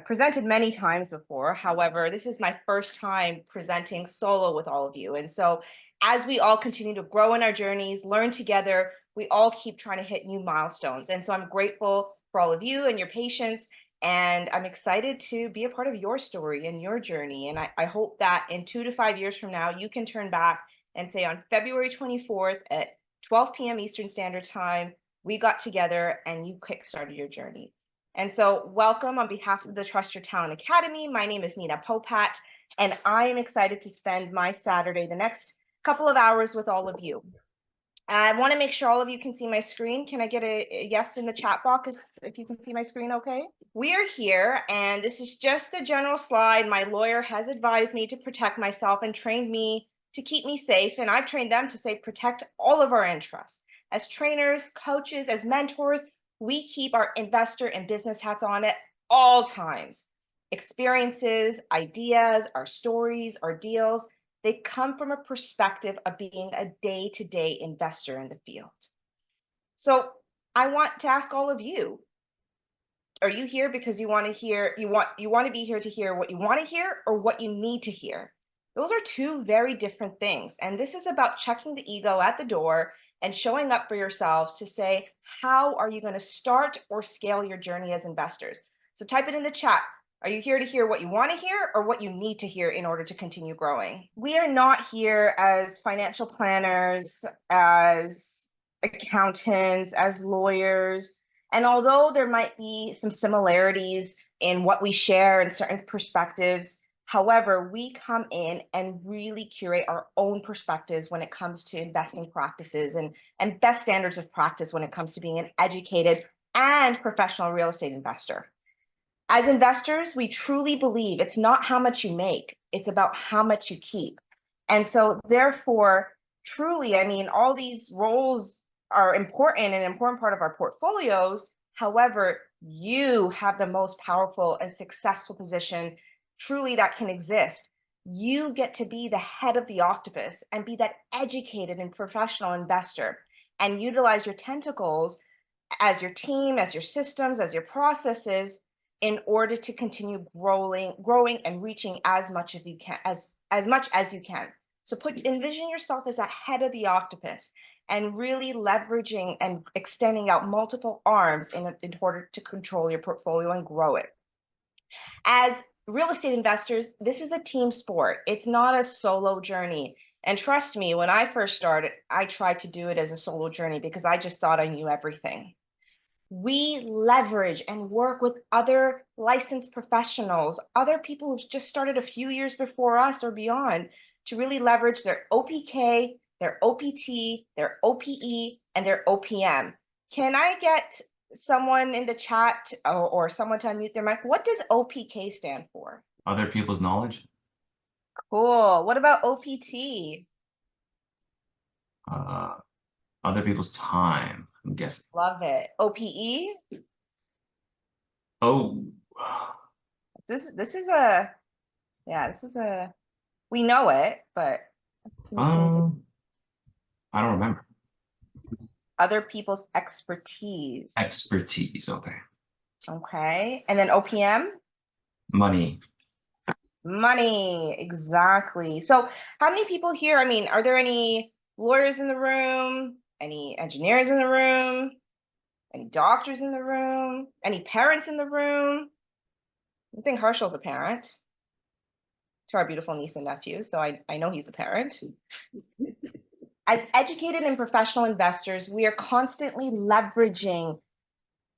presented many times before. However, this is my first time presenting solo with all of you. And so as we all continue to grow in our journeys, learn together, we all keep trying to hit new milestones. And so I'm grateful for all of you and your patience. And I'm excited to be a part of your story and your journey. And I hope that in 2 to 5 years from now, you can turn back and say on February 24th at 12 p.m. Eastern Standard Time, we got together and you kickstarted your journey. And so welcome on behalf of the Trust Your Talent Academy. My name is Neena Popat, and I am excited to spend my Saturday, the next couple of hours with all of you. I want to make sure all of you can see my screen. Can I get a yes in the chat box if you can see my screen okay? We are here, and this is just a general slide. My lawyer has advised me to protect myself and trained me to keep me safe, and I've trained them to say protect all of our interests. As trainers, coaches, as mentors, we keep our investor and business hats on at all times. Experiences, ideas, our stories, our deals, they come from a perspective of being a day-to-day investor in the field. So I want to ask all of you, are you here because you want to hear, you want to be here to hear what you want to hear or what you need to hear? Those are two very different things. And this is about checking the ego at the door and showing up for yourselves to say, how are you going to start or scale your journey as investors? So type it in the chat. Are you here to hear what you want to hear or what you need to hear in order to continue growing? We are not here as financial planners, as accountants, as lawyers. And although there might be some similarities in what we share and certain perspectives, however, we come in and really curate our own perspectives when it comes to investing practices and best standards of practice when it comes to being an educated and professional real estate investor. As investors, we truly believe it's not how much you make, it's about how much you keep. And so therefore, truly, I mean, all these roles are important and an important part of our portfolios. However, you have the most powerful and successful position truly that can exist. You get to be the head of the octopus and be that educated and professional investor and utilize your tentacles as your team, as your systems, as your processes in order to continue growing and reaching as much as you can, as much as you can. So envision yourself as that head of the octopus and really leveraging and extending out multiple arms in order to control your portfolio and grow it. As real estate investors, this is a team sport. It's not a solo journey. And trust me, when I first started, I tried to do it as a solo journey because I just thought I knew everything. We leverage and work with other licensed professionals, other people who've just started a few years before us or beyond, to really leverage their OPK, their OPT, their OPE, and their OPM. Can I get someone in the chat or someone to unmute their mic? What does OPK stand for? Other people's knowledge. Cool. What about OPT? Other people's time, I'm guessing. Love it. OPE? Oh. This is a, we know it, but I don't remember. Other people's expertise. Expertise, okay. Okay, and then OPM? Money. Money, exactly. So how many people here, I mean, are there any lawyers in the room? Any engineers in the room? Any doctors in the room? Any parents in the room? I think Herschel's a parent to our beautiful niece and nephew, so I know he's a parent. As educated and professional investors, we are constantly leveraging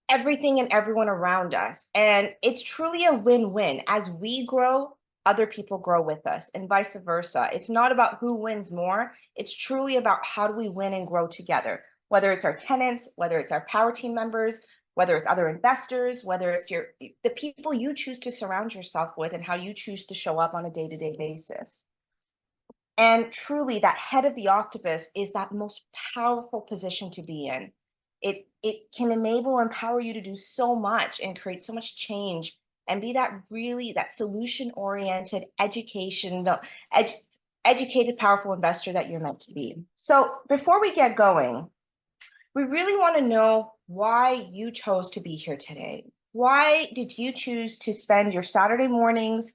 everything and everyone around us. And it's truly a win-win. As we grow, other people grow with us and vice versa. It's not about who wins more. It's truly about how do we win and grow together, whether it's our tenants, whether it's our power team members, whether it's other investors, whether it's the people you choose to surround yourself with and how you choose to show up on a day-to-day basis. And truly, that head of the octopus is that most powerful position to be in. It can enable, empower you to do so much and create so much change and be that solution-oriented, educated, powerful investor that you're meant to be. So before we get going, we really want to know why you chose to be here today. Why did you choose to spend your Saturday mornings,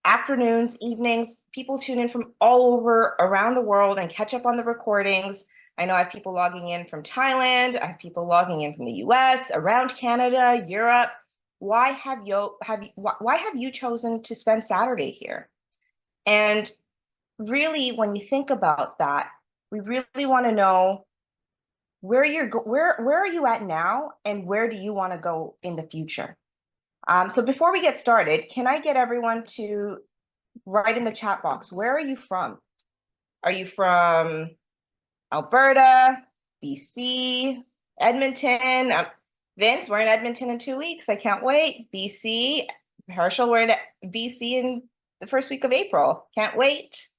afternoons, evenings? People tune in from all over around the world and catch up on the recordings. I know I have people logging in from Thailand. I have people logging in from the US, around Canada, Europe. Why have you chosen to spend Saturday here? And really, when you think about that, we really want to know where are you at now, and where do you want to go in the future? So before we get started, can I get everyone to write in the chat box, where are you from? Are you from Alberta, BC, Edmonton? Vince, we're in Edmonton in 2 weeks. I can't wait. BC, Herschel, we're in BC in the first week of April. Can't wait.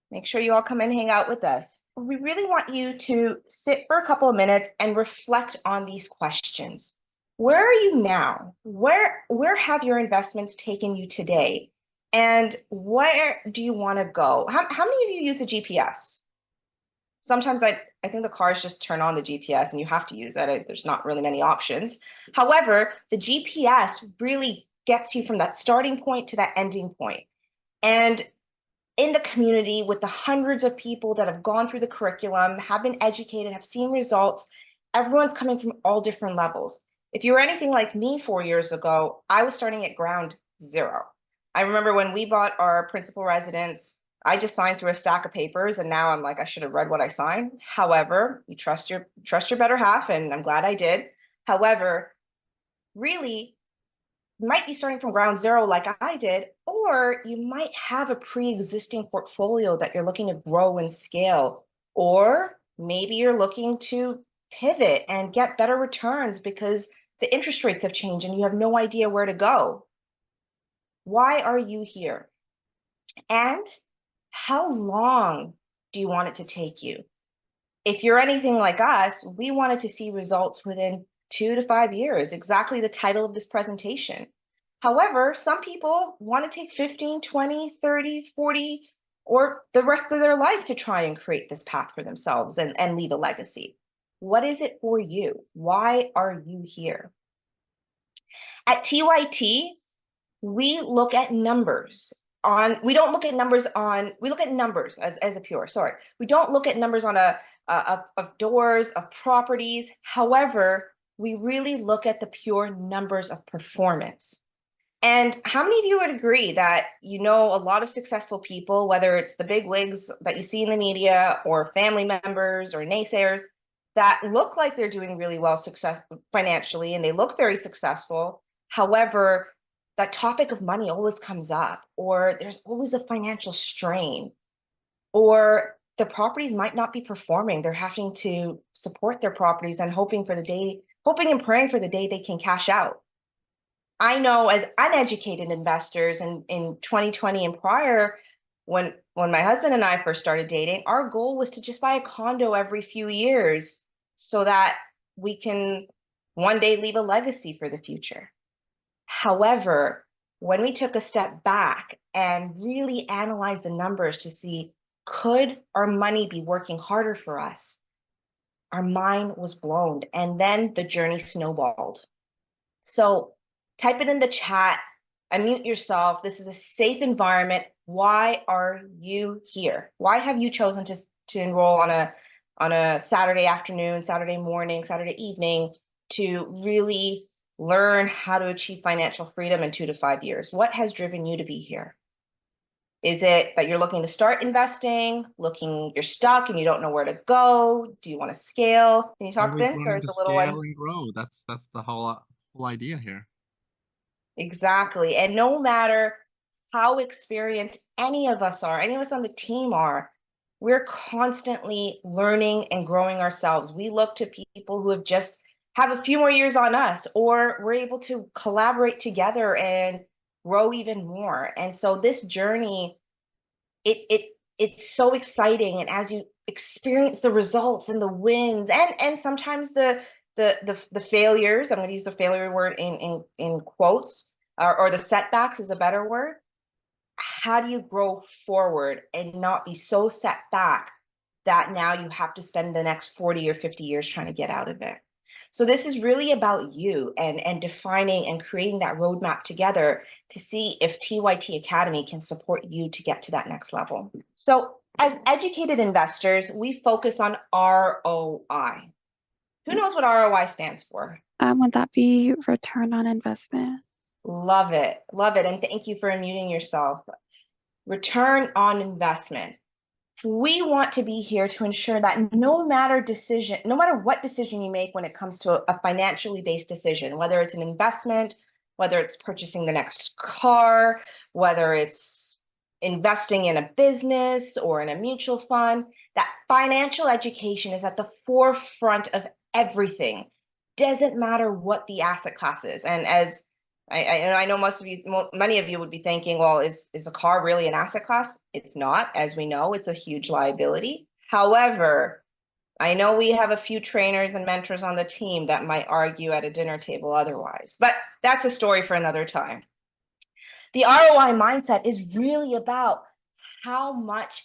Make sure you all come and hang out with us. We really want you to sit for a couple of minutes and reflect on these questions. Where are you now? Where have your investments taken you today? And where do you want to go? How many of you use a GPS? Sometimes I think the cars just turn on the GPS and you have to use it. There's not really many options. However, the GPS really gets you from that starting point to that ending point. And in the community, with the hundreds of people that have gone through the curriculum, have been educated, have seen results, everyone's coming from all different levels. If you were anything like me 4 years ago, I was starting at ground zero. I remember when we bought our principal residence, I just signed through a stack of papers, and now I'm like, I should have read what I signed. However, you trust your better half, and I'm glad I did. However, really, might be starting from ground zero like I did, or you might have a pre-existing portfolio that you're looking to grow and scale, or maybe you're looking to pivot and get better returns because the interest rates have changed and you have no idea where to go. Why are you here? And how long do you want it to take you? If you're anything like us, we wanted to see results within 2 to 5 years, exactly the title of this presentation. However, some people want to take 15, 20, 30, 40, or the rest of their life to try and create this path for themselves and leave a legacy. What is it for you? Why are you here? At TYT, we look at numbers we don't look at numbers on, we look at numbers as a pure, sorry. We don't look at numbers on of doors, of properties. However, we really look at the pure numbers of performance. And how many of you would agree that you know a lot of successful people, whether it's the big wigs that you see in the media or family members or naysayers, that look like they're doing really well financially and they look very successful. However, that topic of money always comes up, or there's always a financial strain, or the properties might not be performing. They're having to support their properties and hoping and praying for the day they can cash out. I know as uneducated investors in 2020 and prior, when my husband and I first started dating, our goal was to just buy a condo every few years so that we can one day leave a legacy for the future. However, when we took a step back and really analyzed the numbers to see, could our money be working harder for us? Our mind was blown, and then the journey snowballed. So type it in the chat, unmute yourself. This is a safe environment. Why are you here? Why have you chosen to enroll on a Saturday afternoon, Saturday morning, Saturday evening to really learn how to achieve financial freedom in 2 to 5 years? What has driven you to be here? Is it that you're looking to start investing, you're stuck and you don't know where to go? Do you want to scale? Can you talk, Always Vince, or wanting is to the little one? scale and grow. That's the whole idea here. Exactly. And no matter how experienced any of us on the team are, we're constantly learning and growing ourselves. We look to people who have a few more years on us, or we're able to collaborate together and grow even more. And so this journey, it's so exciting. And as you experience the results and the wins and sometimes the failures, I'm going to use the failure word in quotes, or the setbacks is a better word. How do you grow forward and not be so set back that now you have to spend the next 40 or 50 years trying to get out of it? So this is really about you and defining and creating that roadmap together to see if TYT Academy can support you to get to that next level. So as educated investors, we focus on ROI. Who knows what ROI stands for? Would that be return on investment? Love it. Love it. And thank you for unmuting yourself. Return on investment. We want to be here to ensure that no matter what decision you make when it comes to a financially based decision, whether it's an investment, whether it's purchasing the next car, whether it's investing in a business or in a mutual fund, that financial education is at the forefront of everything. Doesn't matter what the asset class is. And as I know many of you would be thinking, well, is a car really an asset class? It's not. As we know, it's a huge liability. However, I know we have a few trainers and mentors on the team that might argue at a dinner table otherwise, but that's a story for another time. The ROI mindset is really about how much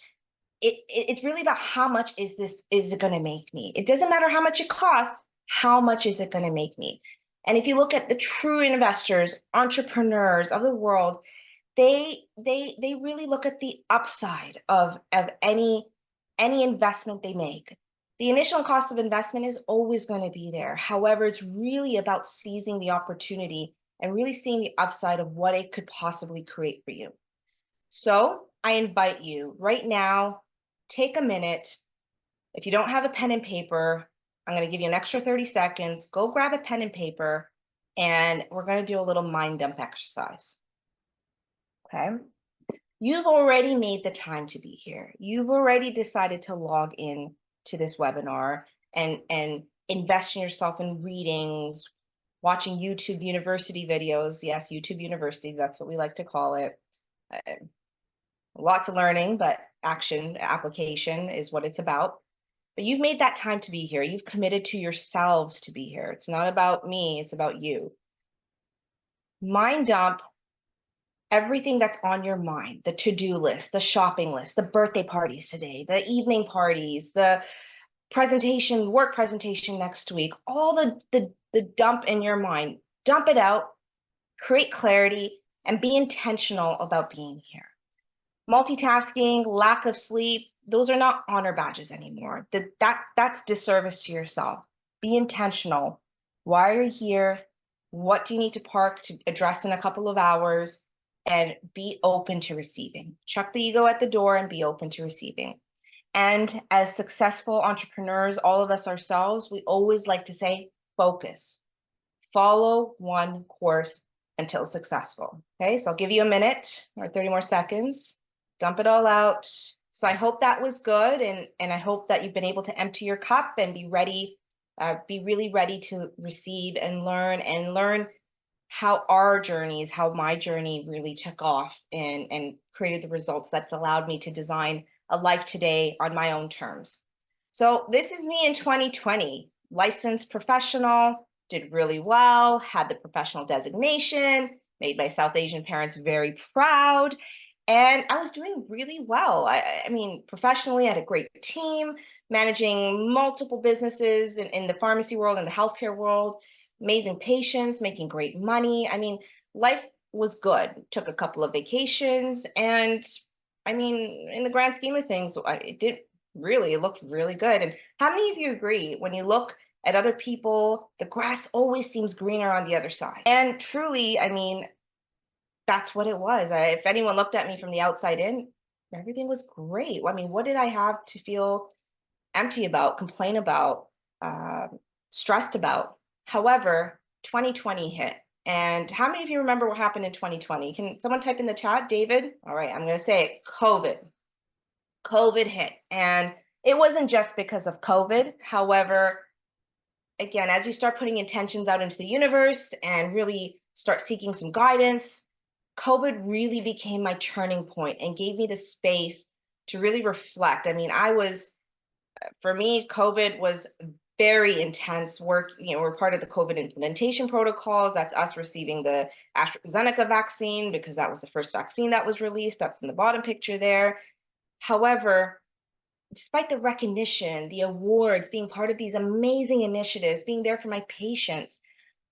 it's really about how much is it going to make me? It doesn't matter how much it costs, how much is it going to make me? And if you look at the true investors, entrepreneurs of the world, they really look at the upside of any investment they make. The initial cost of investment is always going to be there. However, it's really about seizing the opportunity and really seeing the upside of what it could possibly create for you. So I invite you right now, take a minute. If you don't have a pen and paper, I'm going to give you an extra 30 seconds. Go grab a pen and paper, and we're going to do a little mind dump exercise. Okay. You've already made the time to be here. You've already decided to log in to this webinar and invest in yourself in readings, watching YouTube University videos. Yes, YouTube University, that's what we like to call it. Lots of learning, but application is what it's about. But you've made that time to be here. You've committed to yourselves to be here. It's not about me, it's about you. Mind dump everything that's on your mind, the to-do list, the shopping list, the birthday parties today, the evening parties, the work presentation next week, all the dump in your mind. Dump it out, create clarity, and be intentional about being here. Multitasking, lack of sleep, those are not honor badges anymore. That's disservice to yourself. Be intentional. Why are you here? What do you need to park to address in a couple of hours? And be open to receiving. Chuck the ego at the door and be open to receiving. And as successful entrepreneurs, all of us ourselves, we always like to say, focus. Follow one course until successful. Okay, so I'll give you a minute or 30 more seconds. Dump it all out. So I hope that was good, and I hope that you've been able to empty your cup and be ready, be really ready to receive and learn how how my journey really took off and created the results that's allowed me to design a life today on my own terms. So this is me in 2020, licensed professional, did really well, had the professional designation, made my South Asian parents very proud, and I was doing really well. I mean, professionally, I had a great team, managing multiple businesses in the pharmacy world and the healthcare world, amazing patients, making great money. I mean, life was good. Took a couple of vacations, and I mean, in the grand scheme of things, it looked really good. And how many of you agree when you look at other people, the grass always seems greener on the other side? And truly, I mean, that's what it was. If anyone looked at me from the outside in, everything was great. I mean, what did I have to feel empty about, complain about, stressed about? However, 2020 hit. And how many of you remember what happened in 2020? Can someone type in the chat, David? All right, I'm going to say it, COVID. COVID hit. And it wasn't just because of COVID. However, again, as you start putting intentions out into the universe and really start seeking some guidance, COVID really became my turning point and gave me the space to really reflect. I mean, for me, COVID was very intense work. You know, we're part of the COVID implementation protocols. That's us receiving the AstraZeneca vaccine because that was the first vaccine that was released. That's in the bottom picture there. However, despite the recognition, the awards, being part of these amazing initiatives, being there for my patients,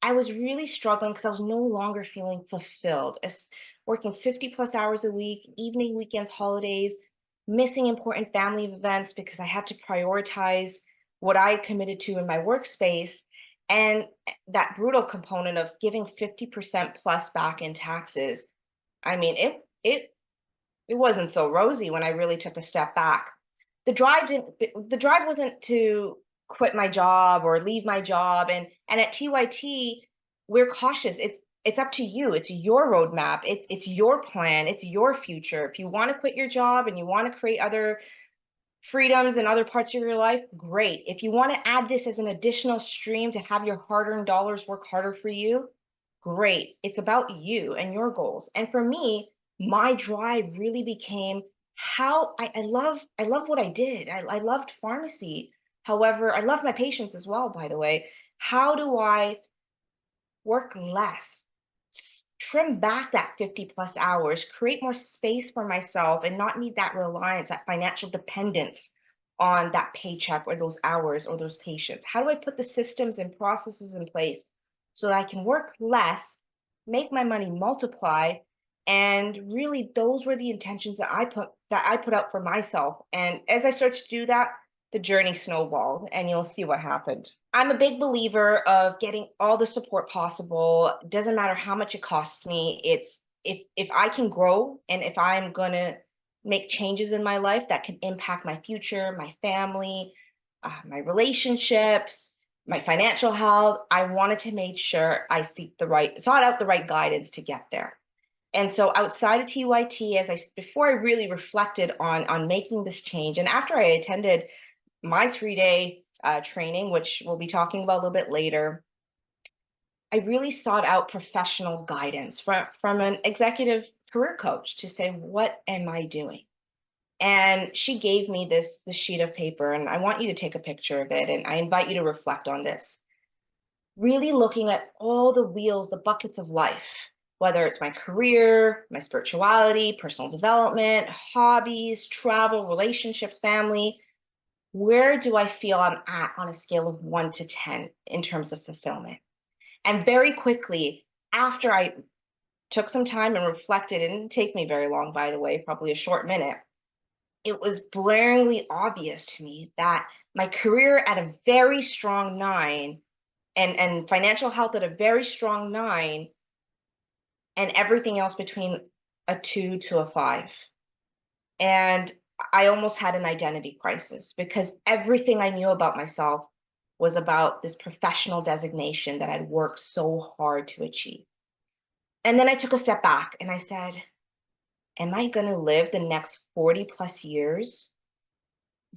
I was really struggling because I was no longer feeling fulfilled. As working 50 plus hours a week, evening, weekends, holidays, missing important family events because I had to prioritize what I had committed to in my workspace. And that brutal component of giving 50% plus back in taxes. I mean, it wasn't so rosy when I really took a step back. The drive wasn't to quit my job or leave my job. And at TYT, we're cautious. It's up to you. It's your roadmap. It's your plan. It's your future. If you want to quit your job and you want to create other freedoms in other parts of your life, great. If you want to add this as an additional stream to have your hard-earned dollars work harder for you, great. It's about you and your goals. And for me, my drive really became how I love what I did. I loved pharmacy. However, I love my patients as well, by the way. How do I work less, trim back that 50 plus hours, create more space for myself and not need that reliance, that financial dependence on that paycheck or those hours or those patients? How do I put the systems and processes in place so that I can work less, make my money multiply? And really, those were the intentions that I put out for myself. And as I started to do that, the journey snowballed, and you'll see what happened. I'm a big believer of getting all the support possible. Doesn't matter how much it costs me. It's if I can grow and if I'm gonna make changes in my life that can impact my future, my family, my relationships, my financial health, I wanted to make sure I sought out the right guidance to get there. And so outside of TYT, before I really reflected on making this change, and after I attended my 3-day training, which we'll be talking about a little bit later, I really sought out professional guidance from an executive career coach to say, what am I doing? And she gave me this sheet of paper, and I want you to take a picture of it, and I invite you to reflect on this. Really looking at all the wheels, the buckets of life, whether it's my career, my spirituality, personal development, hobbies, travel, relationships, family. Where do I feel I'm at on a scale of 1 to 10 in terms of fulfillment? And very quickly, after I took some time and reflected, it didn't take me very long, by the way, probably a short minute, it was blaringly obvious to me that my career at a very strong 9 and financial health at a very strong 9 and everything else between a 2 to a 5. And I almost had an identity crisis because everything I knew about myself was about this professional designation that I'd worked so hard to achieve. And then I took a step back and I said, am I going to live the next 40 plus years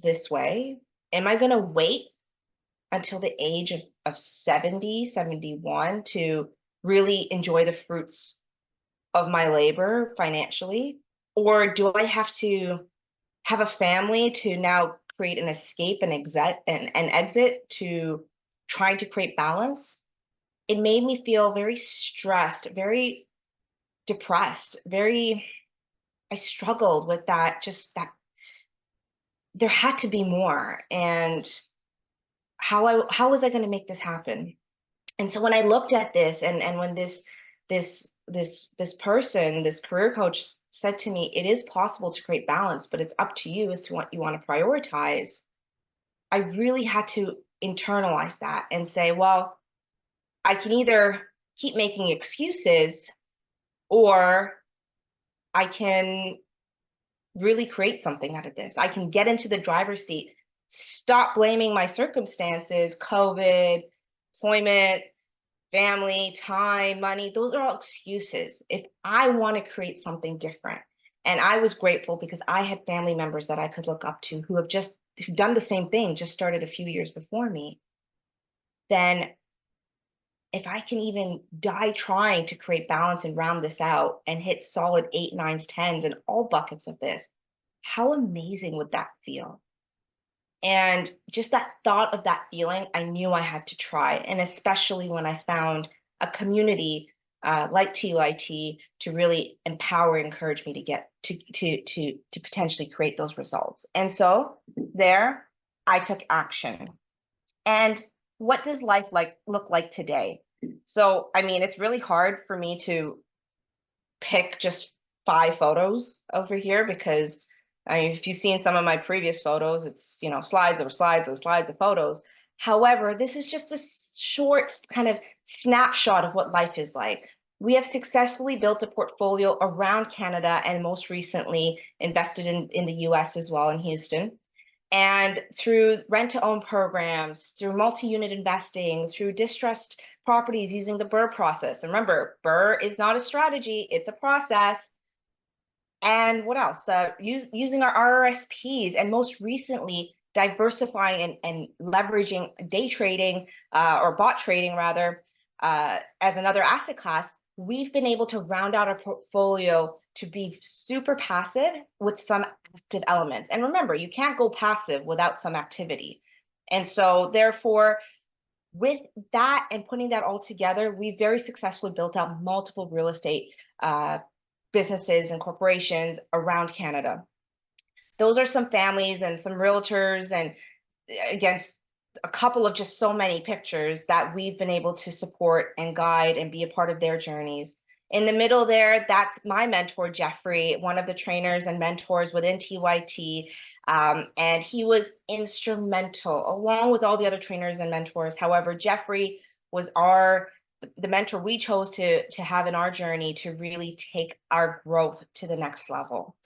this way? Am I going to wait until the age of 70, 71 to really enjoy the fruits of my labor financially? Or do I have to have a family to now create an escape and exit to trying to create balance? It made me feel very stressed, very depressed, I struggled with that there had to be more. And how was I going to make this happen? And so when I looked at this and when this person, this career coach said to me, it is possible to create balance, but it's up to you as to what you want to prioritize. I really had to internalize that and say, well, I can either keep making excuses or I can really create something out of this. I can get into the driver's seat, stop blaming my circumstances, COVID, employment, family, time, money. Those are all excuses. If I want to create something different, and I was grateful because I had family members that I could look up to who've done the same thing, just started a few years before me, then if I can even die trying to create balance and round this out and hit solid 8, 9s, 10s in all buckets of this, how amazing would that feel? And just that thought of that feeling, I knew I had to try. And especially when I found a community like TYT to really empower and encourage me to get to potentially create those results. And so there, I took action. And what does life look like today? So, I mean, it's really hard for me to pick just 5 photos over here because if you've seen some of my previous photos, it's, you know, slides over slides over slides of photos. However, this is just a short kind of snapshot of what life is like. We have successfully built a portfolio around Canada and most recently invested in the US as well, in Houston. And through rent-to-own programs, through multi-unit investing, through distressed properties using the BRRRR process. And remember, BRRRR is not a strategy, it's a process. And what else? Using our RRSPs, and most recently, diversifying and leveraging day trading or bot trading rather as another asset class. We've been able to round out our portfolio to be super passive with some active elements. And remember, you can't go passive without some activity. And so therefore, with that and putting that all together, we very successfully built out multiple real estate businesses and corporations around Canada. Those are some families and some realtors, and against a couple of just so many pictures that we've been able to support and guide and be a part of their journeys. In the middle there, that's my mentor, Jeffrey, one of the trainers and mentors within TYT. And he was instrumental along with all the other trainers and mentors. However, Jeffrey was the mentor we chose to have in our journey to really take our growth to the next level.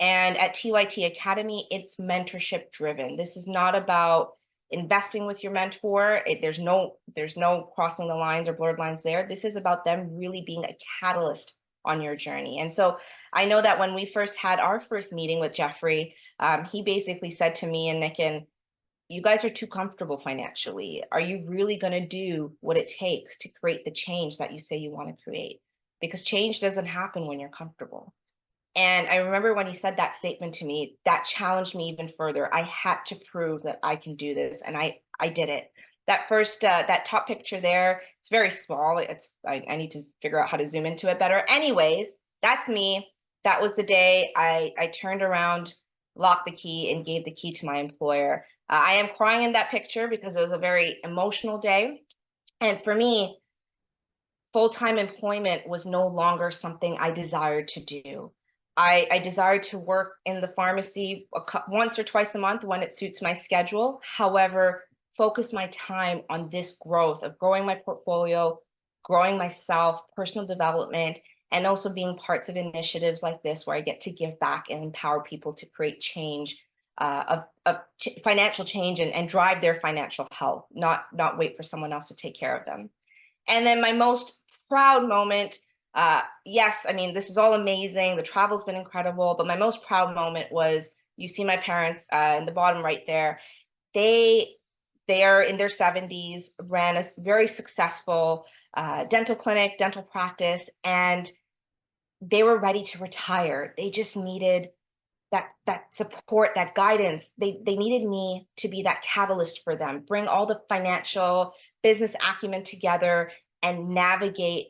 And at TYT Academy, it's mentorship driven. This is not about investing with your mentor. There's no crossing the lines or blurred lines there. This is about them really being a catalyst on your journey. And so I know that when we first had our first meeting with Jeffrey, he basically said to me and Nick, you guys are too comfortable financially. Are you really going to do what it takes to create the change that you say you want to create? Because change doesn't happen when you're comfortable. And I remember when he said that statement to me, that challenged me even further. I had to prove that I can do this, and I did it. That first, that top picture there, it's very small. I need to figure out how to zoom into it better. Anyways, that's me. That was the day I turned around, locked the key, and gave the key to my employer. I am crying in that picture because it was a very emotional day. And for me, full-time employment was no longer something I desired to do. I desired to work in the pharmacy once or twice a month when it suits my schedule. However, focus my time on this growth of growing my portfolio, growing myself, personal development, and also being parts of initiatives like this where I get to give back and empower people to create change, financial change, and drive their financial health, not wait for someone else to take care of them. And then my most proud moment, yes, I mean, this is all amazing. The travel's been incredible, but my most proud moment was, you see my parents in the bottom right there. They are in their 70s, ran a very successful dental clinic, dental practice, and they were ready to retire. They just needed that support, that guidance. They needed me to be that catalyst for them, bring all the financial business acumen together and navigate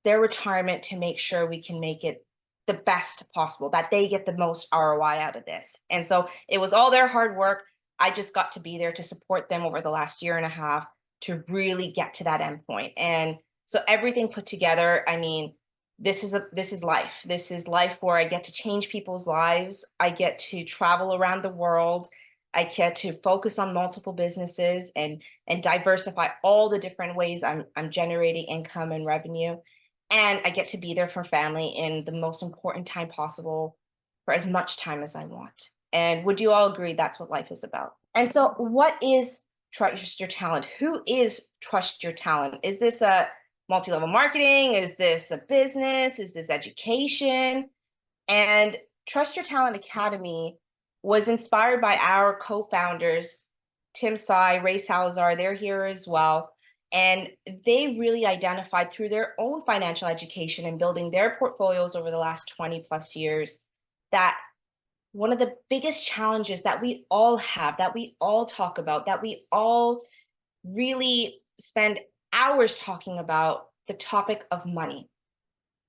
their retirement to make sure we can make it the best possible, that they get the most ROI out of this. And so it was all their hard work. I just got to be there to support them over the last year and a half to really get to that end point. And so everything put together, I mean, this is life. This is life where I get to change people's lives. I get to travel around the world. I get to focus on multiple businesses and diversify all the different ways I'm generating income and revenue. And I get to be there for family in the most important time possible for as much time as I want. And would you all agree that's what life is about? And so what is Trust Your Talent? Who is Trust Your Talent? Is this a multi-level marketing? Is this a business? Is this education? And Trust Your Talent Academy was inspired by our co-founders, Tim Tsai, Ray Salazar. They're here as well. And they really identified through their own financial education and building their portfolios over the last 20 plus years that one of the biggest challenges that we all have, that we all talk about, that we all really spend hours talking about the topic of money.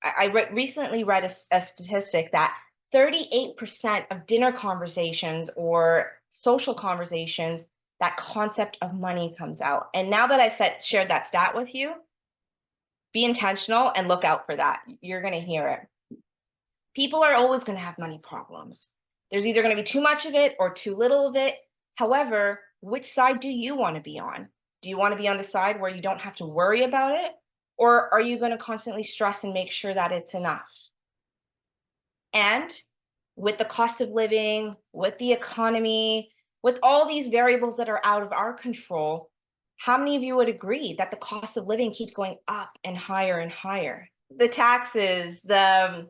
I recently read a statistic that 38% of dinner conversations or social conversations, that concept of money comes out. And now that I've shared that stat with you, be intentional and look out for that. You're going to hear it. People are always going to have money problems. There's either going to be too much of it or too little of it. However, which side do you want to be on? Do you want to be on the side where you don't have to worry about it? Or are you going to constantly stress and make sure that it's enough? And with the cost of living, with the economy, with all these variables that are out of our control, how many of you would agree that the cost of living keeps going up and higher and higher? The taxes, the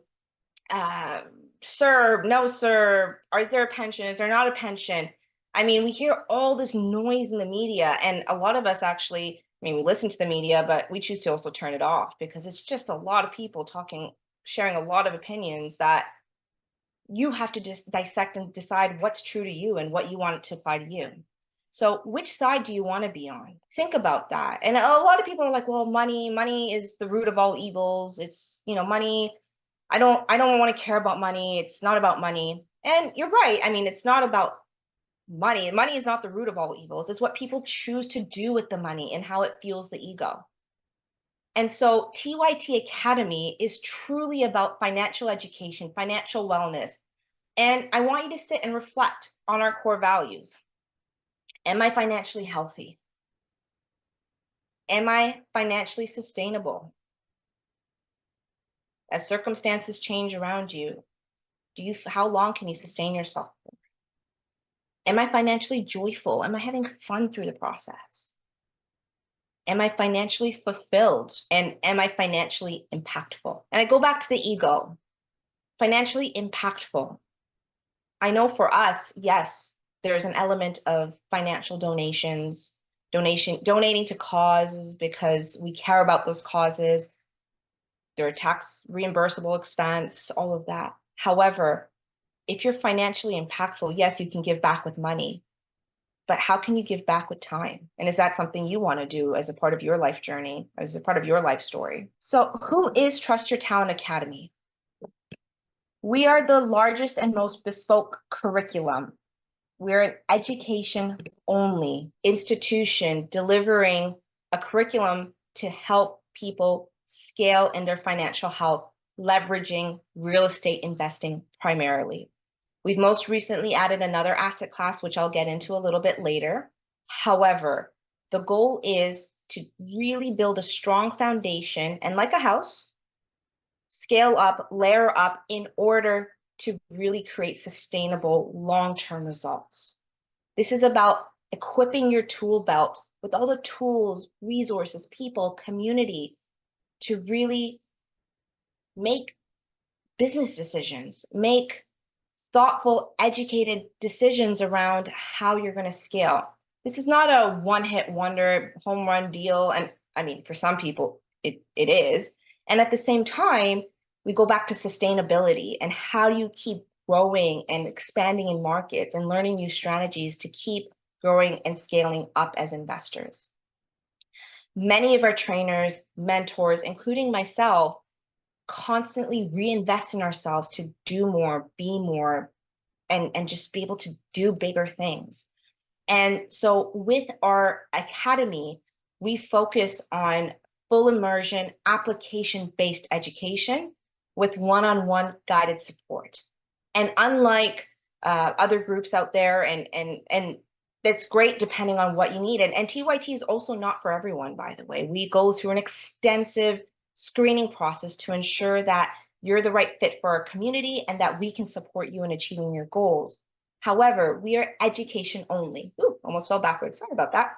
CERB, no CERB, is there a pension? Is there not a pension? I mean, we hear all this noise in the media, and a lot of us actually, I mean, we listen to the media, but we choose to also turn it off because it's just a lot of people talking, sharing a lot of opinions that you have to just dissect and decide what's true to you and what you want it to apply to you. So which side do you want to be on? Think about that. And a lot of people are like, well, money is the root of all evils. It's, money. I don't want to care about money. It's not about money. And you're right. I mean, it's not about money. Money is not the root of all evils. It's what people choose to do with the money and how it fuels the ego. And so TYT Academy is truly about financial education, financial wellness. And I want you to sit and reflect on our core values. Am I financially healthy? Am I financially sustainable? As circumstances change around you, how long can you sustain yourself for? Am I financially joyful? Am I having fun through the process? Am I financially fulfilled? And am I financially impactful? And I go back to the ego. Financially impactful. I know for us, yes, there's an element of financial donations, donating to causes because we care about those causes. They're a tax reimbursable expense, all of that. However, if you're financially impactful, yes, you can give back with money, but how can you give back with time? And is that something you want to do as a part of your life journey, as a part of your life story? So who is Trust Your Talent Academy? We are the largest and most bespoke curriculum. We're an education-only institution delivering a curriculum to help people scale in their financial health, leveraging real estate investing primarily. We've most recently added another asset class, which I'll get into a little bit later. However, the goal is to really build a strong foundation and, like a house, scale up, layer up in order to really create sustainable long-term results. This is about equipping your tool belt with all the tools, resources, people, community to really make business decisions, make thoughtful, educated decisions around how you're going to scale. This is not a one-hit wonder, home run deal. And I mean, for some people, it is. And at the same time, we go back to sustainability and how do you keep growing and expanding in markets and learning new strategies to keep growing and scaling up as investors. Many of our trainers, mentors, including myself, constantly reinvest in ourselves to do more, be more, and just be able to do bigger things. And so with our academy, we focus on full immersion, application-based education with one-on-one guided support. And unlike other groups out there, and that's great depending on what you need. And TYT is also not for everyone, by the way. We go through an extensive screening process to ensure that you're the right fit for our community and that we can support you in achieving your goals. However, we are education only. Ooh, almost fell backwards. Sorry about that.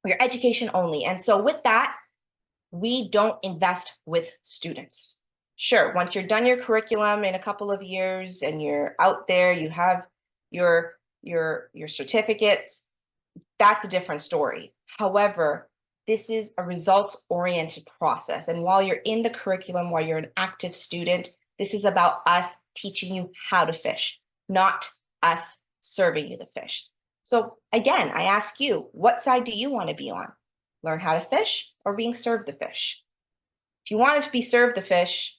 We're education only. And so with that, we don't invest with students. Sure, once you're done your curriculum in a couple of years and you're out there, you have your certificates, that's a different story. However, this is a results-oriented process. And while you're in the curriculum, while you're an active student, this is about us teaching you how to fish, not us serving you the fish. So again, I ask you, what side do you want to be on? Learn how to fish or being served the fish? If you want to be served the fish,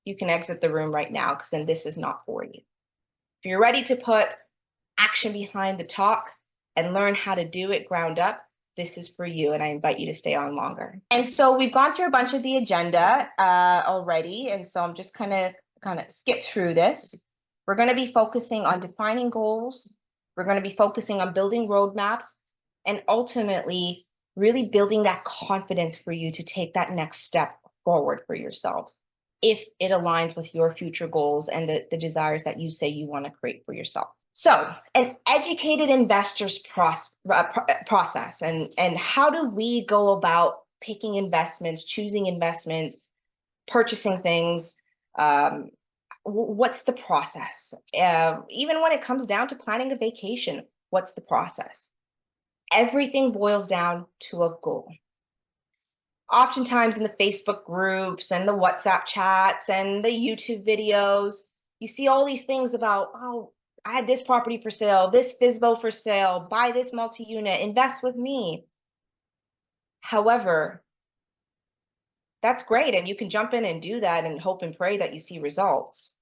you can exit the room right now, because then this is not for you. If you're ready to put action behind the talk and learn how to do it ground up, this is for you, and I invite you to stay on longer. And so we've gone through a bunch of the agenda already, and so I'm just kind of skip through this. We're going to be focusing on defining goals. We're going to be focusing on building roadmaps, and ultimately really building that confidence for you to take that next step forward for yourselves, if it aligns with your future goals and the desires that you say you want to create for yourself. So an educated investor's process, and how do we go about picking investments, choosing investments, purchasing things? What's the process? Even when it comes down to planning a vacation, what's the process? Everything boils down to a goal. Oftentimes in the Facebook groups and the WhatsApp chats and the YouTube videos, you see all these things about, oh, I had this property for sale, this FSBO for sale, buy this multi-unit, invest with me. However, that's great, and you can jump in and do that and hope and pray that you see results.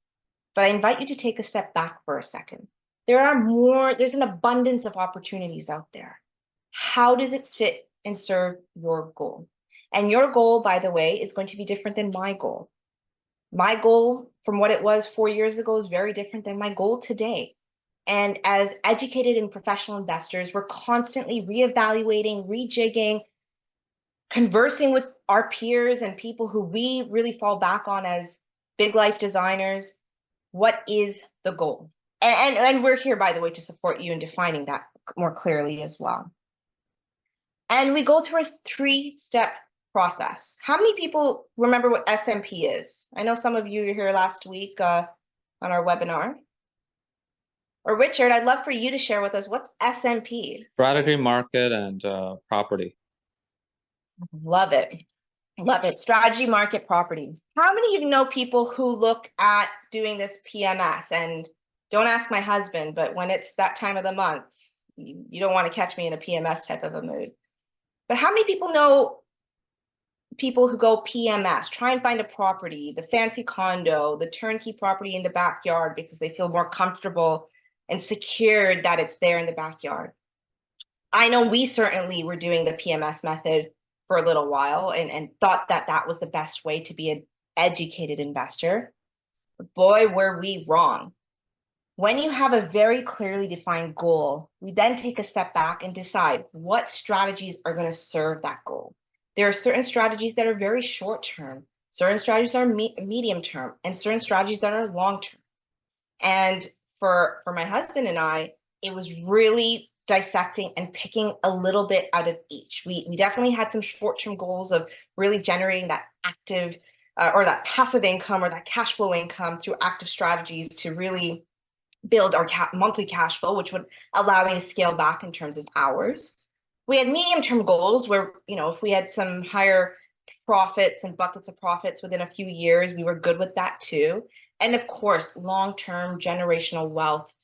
But I invite you to take a step back for a second. There's an abundance of opportunities out there. How does it fit and serve your goal? And your goal, by the way, is going to be different than my goal. My goal from what it was 4 years ago is very different than my goal today. And as educated and professional investors, we're constantly reevaluating, rejigging, conversing with our peers and people who we really fall back on as big life designers. What is the goal? And we're here, by the way, to support you in defining that more clearly as well. And we go through a 3-step process. How many people remember what SMP is? I know some of you were here last week on our webinar. Or Richard, I'd love for you to share with us, what's SMP? Strategy, market, and property. Love it. Love it. Strategy, market, property. How many of you know people who look at doing this PMS? And don't ask my husband, but when it's that time of the month, you don't want to catch me in a PMS type of a mood. But how many people know people who go PMS, try and find a property, the fancy condo, the turnkey property in the backyard because they feel more comfortable and secured that it's there in the backyard? I know we certainly were doing the PMS method for a little while and thought that that was the best way to be an educated investor. But boy, were we wrong. When you have a very clearly defined goal, we then take a step back and decide what strategies are going to serve that goal. There are certain strategies that are very short term, certain strategies are medium term, and certain strategies that are long term. And for my husband and I, it was really dissecting and picking a little bit out of each. We definitely had some short-term goals of really generating that active or that passive income or that cash flow income through active strategies to really build our monthly cash flow, which would allow me to scale back in terms of hours. We had medium-term goals where, if we had some higher profits and buckets of profits within a few years, we were good with that too. And of course, long-term generational wealth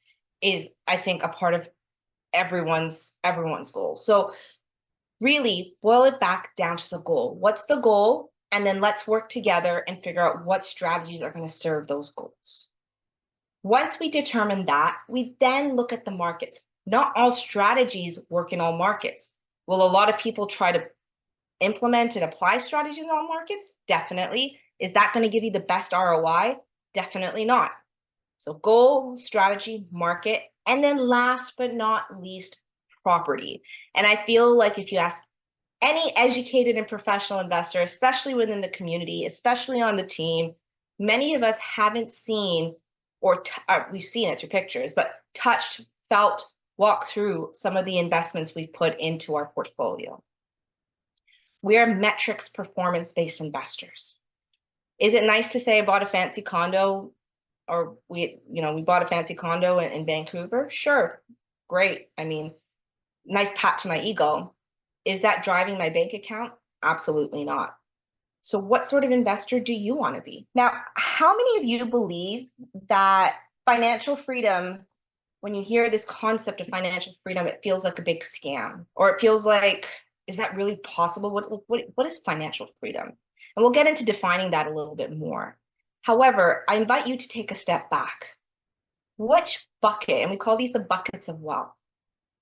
is, I think, a part of everyone's goal. So really boil it back down to the goal. What's the goal? And then let's work together and figure out what strategies are going to serve those goals. Once we determine that, we then look at the markets. Not all strategies work in all markets. Will a lot of people try to implement and apply strategies in all markets? Definitely. Is that going to give you the best ROI? Definitely not. So goal, strategy, market, and then last but not least, property. And I feel like if you ask any educated and professional investor, especially within the community, especially on the team, many of us haven't seen or we've seen it through pictures, but touched, felt, walked through some of the investments we've put into our portfolio. We are metrics performance-based investors. Is it nice to say I bought a fancy condo, or we bought a fancy condo in Vancouver? Sure, great. I mean, nice pat to my ego. Is that driving my bank account? Absolutely not. So what sort of investor do you want to be? Now, how many of you believe that financial freedom, when you hear this concept of financial freedom, it feels like a big scam, or it feels like, is that really possible? What is financial freedom? And we'll get into defining that a little bit more. However, I invite you to take a step back. Which bucket, and we call these the buckets of wealth,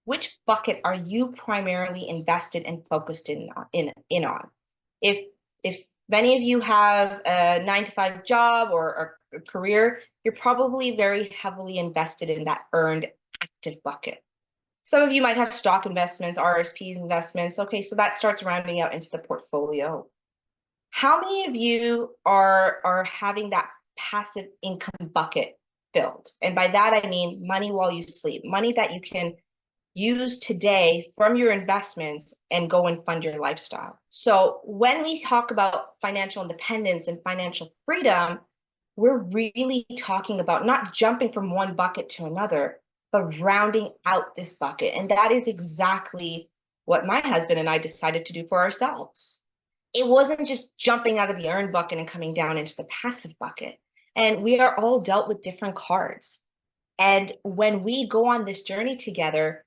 which bucket are you primarily invested and focused in on? If many of you have a 9-to-5 job or a career, you're probably very heavily invested in that earned active bucket. Some of you might have stock investments, RSPs investments. Okay, so that starts rounding out into the portfolio. How many of you are having that passive income bucket filled? And by that, I mean money while you sleep, money that you can use today from your investments and go and fund your lifestyle. So when we talk about financial independence and financial freedom, we're really talking about not jumping from one bucket to another, but rounding out this bucket. And that is exactly what my husband and I decided to do for ourselves. It wasn't just jumping out of the earned bucket and coming down into the passive bucket. And we are all dealt with different cards. And when we go on this journey together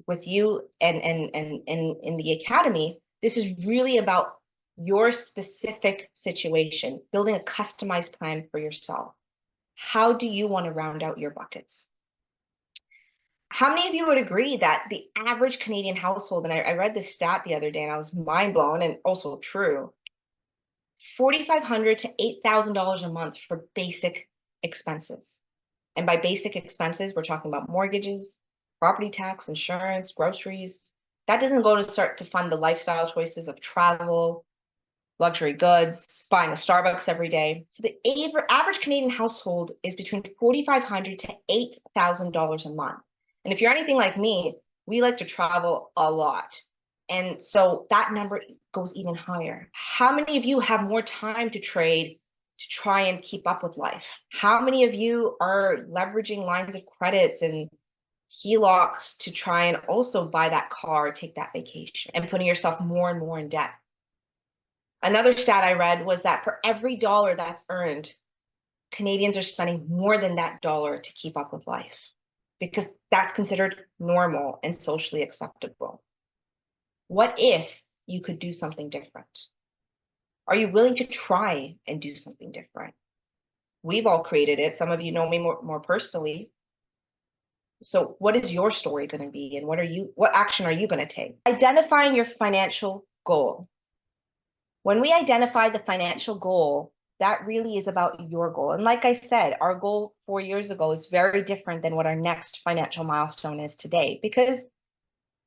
with you and in the academy, this is really about your specific situation, building a customized plan for yourself. How do you want to round out your buckets? How many of you would agree that the average Canadian household, and I read this stat the other day and I was mind blown and also true, $4,500 to $8,000 a month for basic expenses. And by basic expenses, we're talking about mortgages, property tax, insurance, groceries. That doesn't go to start to fund the lifestyle choices of travel, luxury goods, buying a Starbucks every day. So the average Canadian household is between $4,500 to $8,000 a month. And if you're anything like me, we like to travel a lot. And so that number goes even higher. How many of you have more time to trade to try and keep up with life? How many of you are leveraging lines of credits and HELOCs to try and also buy that car, take that vacation, and putting yourself more and more in debt? Another stat I read was that for every dollar that's earned, Canadians are spending more than that dollar to keep up with life, because that's considered normal and socially acceptable. What if you could do something different? Are you willing to try and do something different? We've all created it. Some of you know me more personally. So what is your story going to be, and what action are you going to take? Identifying your financial goal. When we identify the financial goal, that really is about your goal. And like I said, our goal 4 years ago is very different than what our next financial milestone is today, because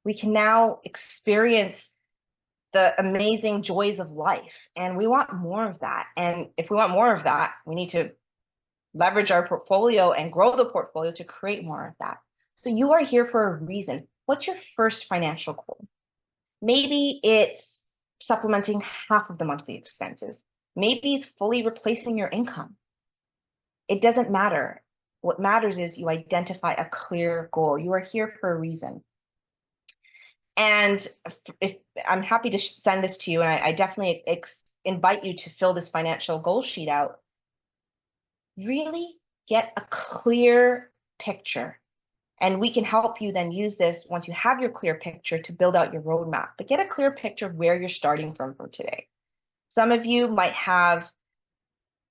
we can now experience the amazing joys of life, and we want more of that. And if we want more of that, we need to leverage our portfolio and grow the portfolio to create more of that. So you are here for a reason. What's your first financial goal? Maybe it's supplementing half of the monthly expenses. Maybe it's fully replacing your income. It doesn't matter. What matters is you identify a clear goal. You are here for a reason. And if I'm happy to send this to you, and I definitely invite you to fill this financial goal sheet out. Really get a clear picture. And we can help you then use this once you have your clear picture to build out your roadmap. But get a clear picture of where you're starting from for today. Some of you might have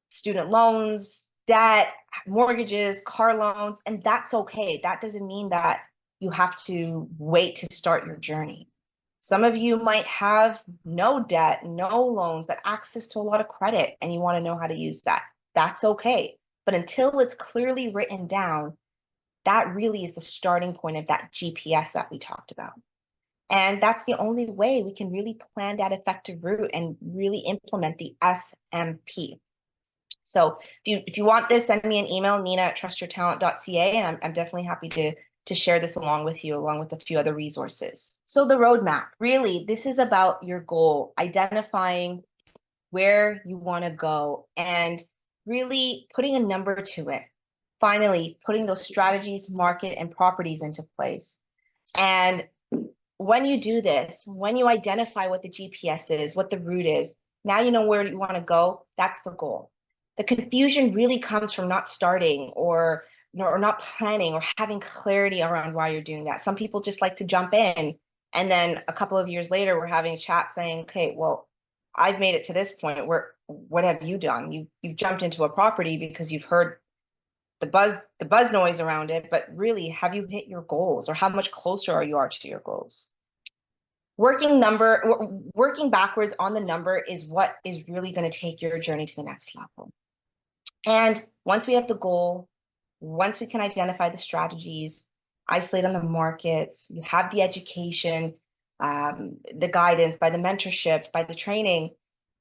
student loans, debt, mortgages, car loans, and that's okay. That doesn't mean that you have to wait to start your journey. Some of you might have no debt, no loans, but access to a lot of credit, and you want to know how to use that. That's okay. But until it's clearly written down, that really is the starting point of that GPS that we talked about. And that's the only way we can really plan that effective route and really implement the SMP. So if you want this, send me an email, Neena@trustyourtalent.ca, and I'm definitely happy to share this along with you, along with a few other resources. So the roadmap, really, this is about your goal, identifying where you want to go and really putting a number to it. Finally, putting those strategies, market, and properties into place. And when you do this, when you identify what the GPS is, what the route is, now you know where you want to go. That's the goal. The confusion really comes from not starting or not planning or having clarity around why you're doing that. Some people just like to jump in, and then a couple of years later, we're having a chat saying, okay, well, I've made it to this point where what have you done? You've jumped into a property because you've heard the buzz noise around it, but really, have you hit your goals, or how much closer are you to your goals? Working backwards on the number is what is really going to take your journey to the next level. And once we have the goal, once we can identify the strategies, isolate on the markets, you have the education, the guidance, by the mentorships, by the training,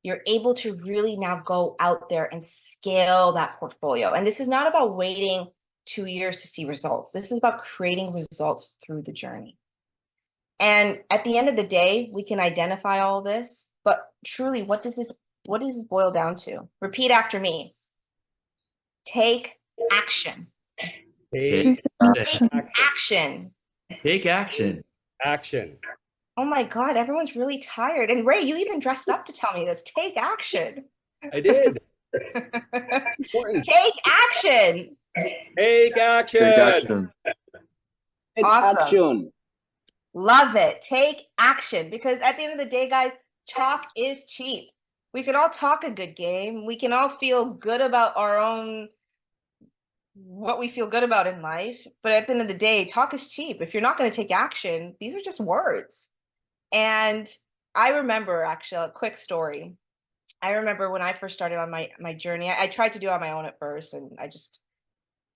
you're able to really now go out there and scale that portfolio. And this is not about waiting 2 years to see results. This is about creating results through the journey. And at the end of the day, we can identify all this, but truly, what does this boil down to? Repeat after me. Take action. Take action. Action. Take action. Action. Oh my God, everyone's really tired. And Ray, you even dressed up to tell me this. Take action. I did. Important. Take action. Take action. Take action. Take Awesome. action. Love it. Take action. Because at the end of the day, guys, talk is cheap. We can all talk a good game. We can all feel good about our own, what we feel good about in life. But at the end of the day, talk is cheap. If you're not going to take action, these are just words. And I remember, actually, a quick story. I remember when I first started on my journey, I tried to do it on my own at first, and I just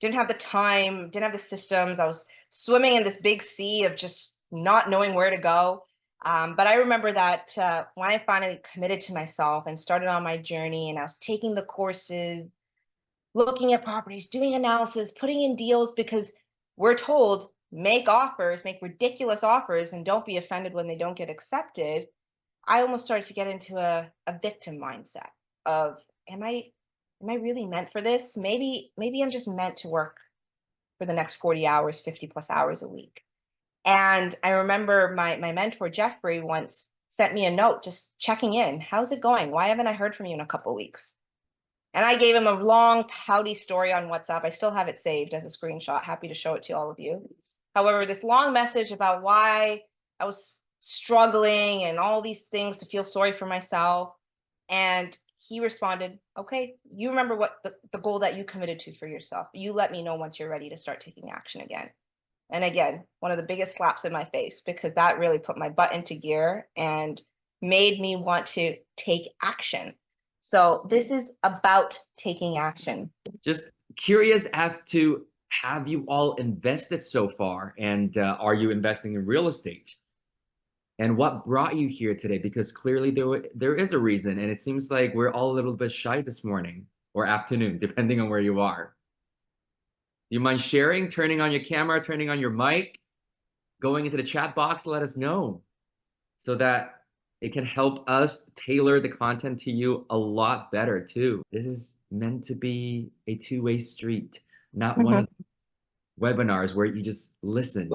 didn't have the time, didn't have the systems. I was swimming in this big sea of just not knowing where to go. But I remember that when I finally committed to myself and started on my journey, and I was taking the courses, looking at properties, doing analysis, putting in deals, because we're told make offers, make ridiculous offers, and don't be offended when they don't get accepted. I almost started to get into a victim mindset of, am I really meant for this? Maybe I'm just meant to work for the next 40 hours, 50 plus hours a week. And I remember my mentor, Jeffrey, once sent me a note just checking in. How's it going? Why haven't I heard from you in a couple of weeks? And I gave him a long, pouty story on WhatsApp. I still have it saved as a screenshot. Happy to show it to all of you. However, this long message about why I was struggling and all these things to feel sorry for myself. And he responded, okay, you remember what the goal that you committed to for yourself. You let me know once you're ready to start taking action again. And again, one of the biggest slaps in my face, because that really put my butt into gear and made me want to take action. So this is about taking action. Just curious as to, have you all invested so far? And are you investing in real estate? And what brought you here today? Because clearly there is a reason, and it seems like we're all a little bit shy this morning or afternoon, depending on where you are. Do you mind sharing, turning on your camera, turning on your mic, going into the chat box, let us know, so that it can help us tailor the content to you a lot better too. This is meant to be a two-way street, not one of the webinars where you just listen.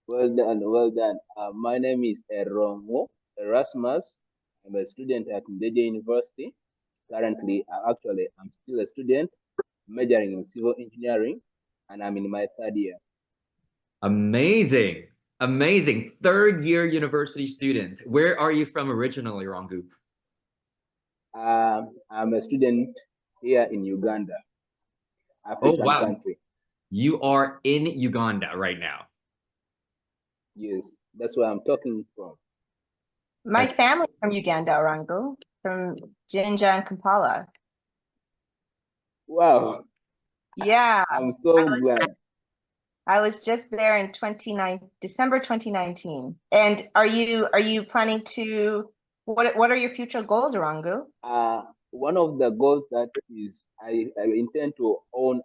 Well done, well done. My name is Eromo Erasmus. I'm a student at Mdeje University. Currently, I'm still a student, majoring in civil engineering, and I'm in my 3rd year. Amazing, amazing. 3rd year university student. Where are you from originally, Rangu? I'm a student here in Uganda, African country. You are in Uganda right now. Yes, that's where I'm talking from. My family from Uganda, Rangu, from Jinja and Kampala. Wow. Yeah. I'm so glad. I was just there in December 2019. And are you planning to, what are your future goals, Rangu? One of the goals that is I intend to own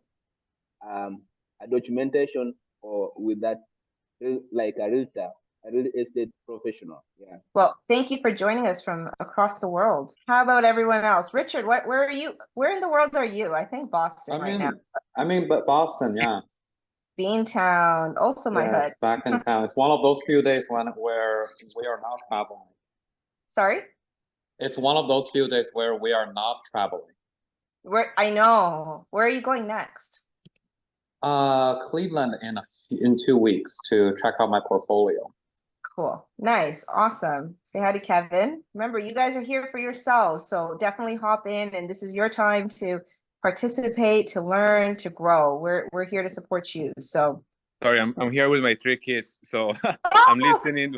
a documentation or with that, like a realtor, a real estate professional. Yeah. Well, thank you for joining us from across the world. How about everyone else? Richard, where are you? Where in the world are you? I think Boston right now. I'm in Boston, yeah. Beantown, also my hood. Back in town. It's one of those few days where we are not traveling. Sorry? It's one of those few days where we are not traveling. I know. Where are you going next? Cleveland in 2 weeks to check out my portfolio. Cool. Nice. Awesome. Say hi to Kevin. Remember, you guys are here for yourselves, so definitely hop in, and this is your time to participate, to learn, to grow. We're here to support you. So, Sorry, I'm here with my 3 kids, so I'm listening.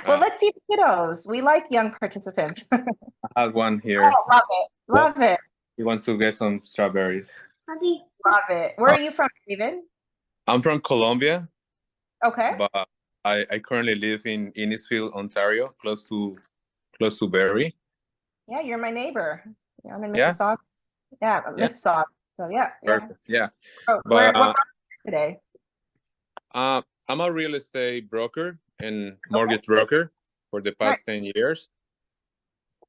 well, let's see the kiddos. We like young participants. I have one here. Oh, love it. Love it. He wants to get some strawberries. Love it. Where are you from, David? I'm from Colombia, Okay. but I currently live in Innisfield, Ontario, close to Barrie. Yeah, you're my neighbor. Yeah, I'm in Yeah? Mississauga. Yeah, Yeah. Mississauga. So yeah. Perfect. Yeah. Oh, But what today? I'm a real estate broker and mortgage broker for the past 10 years.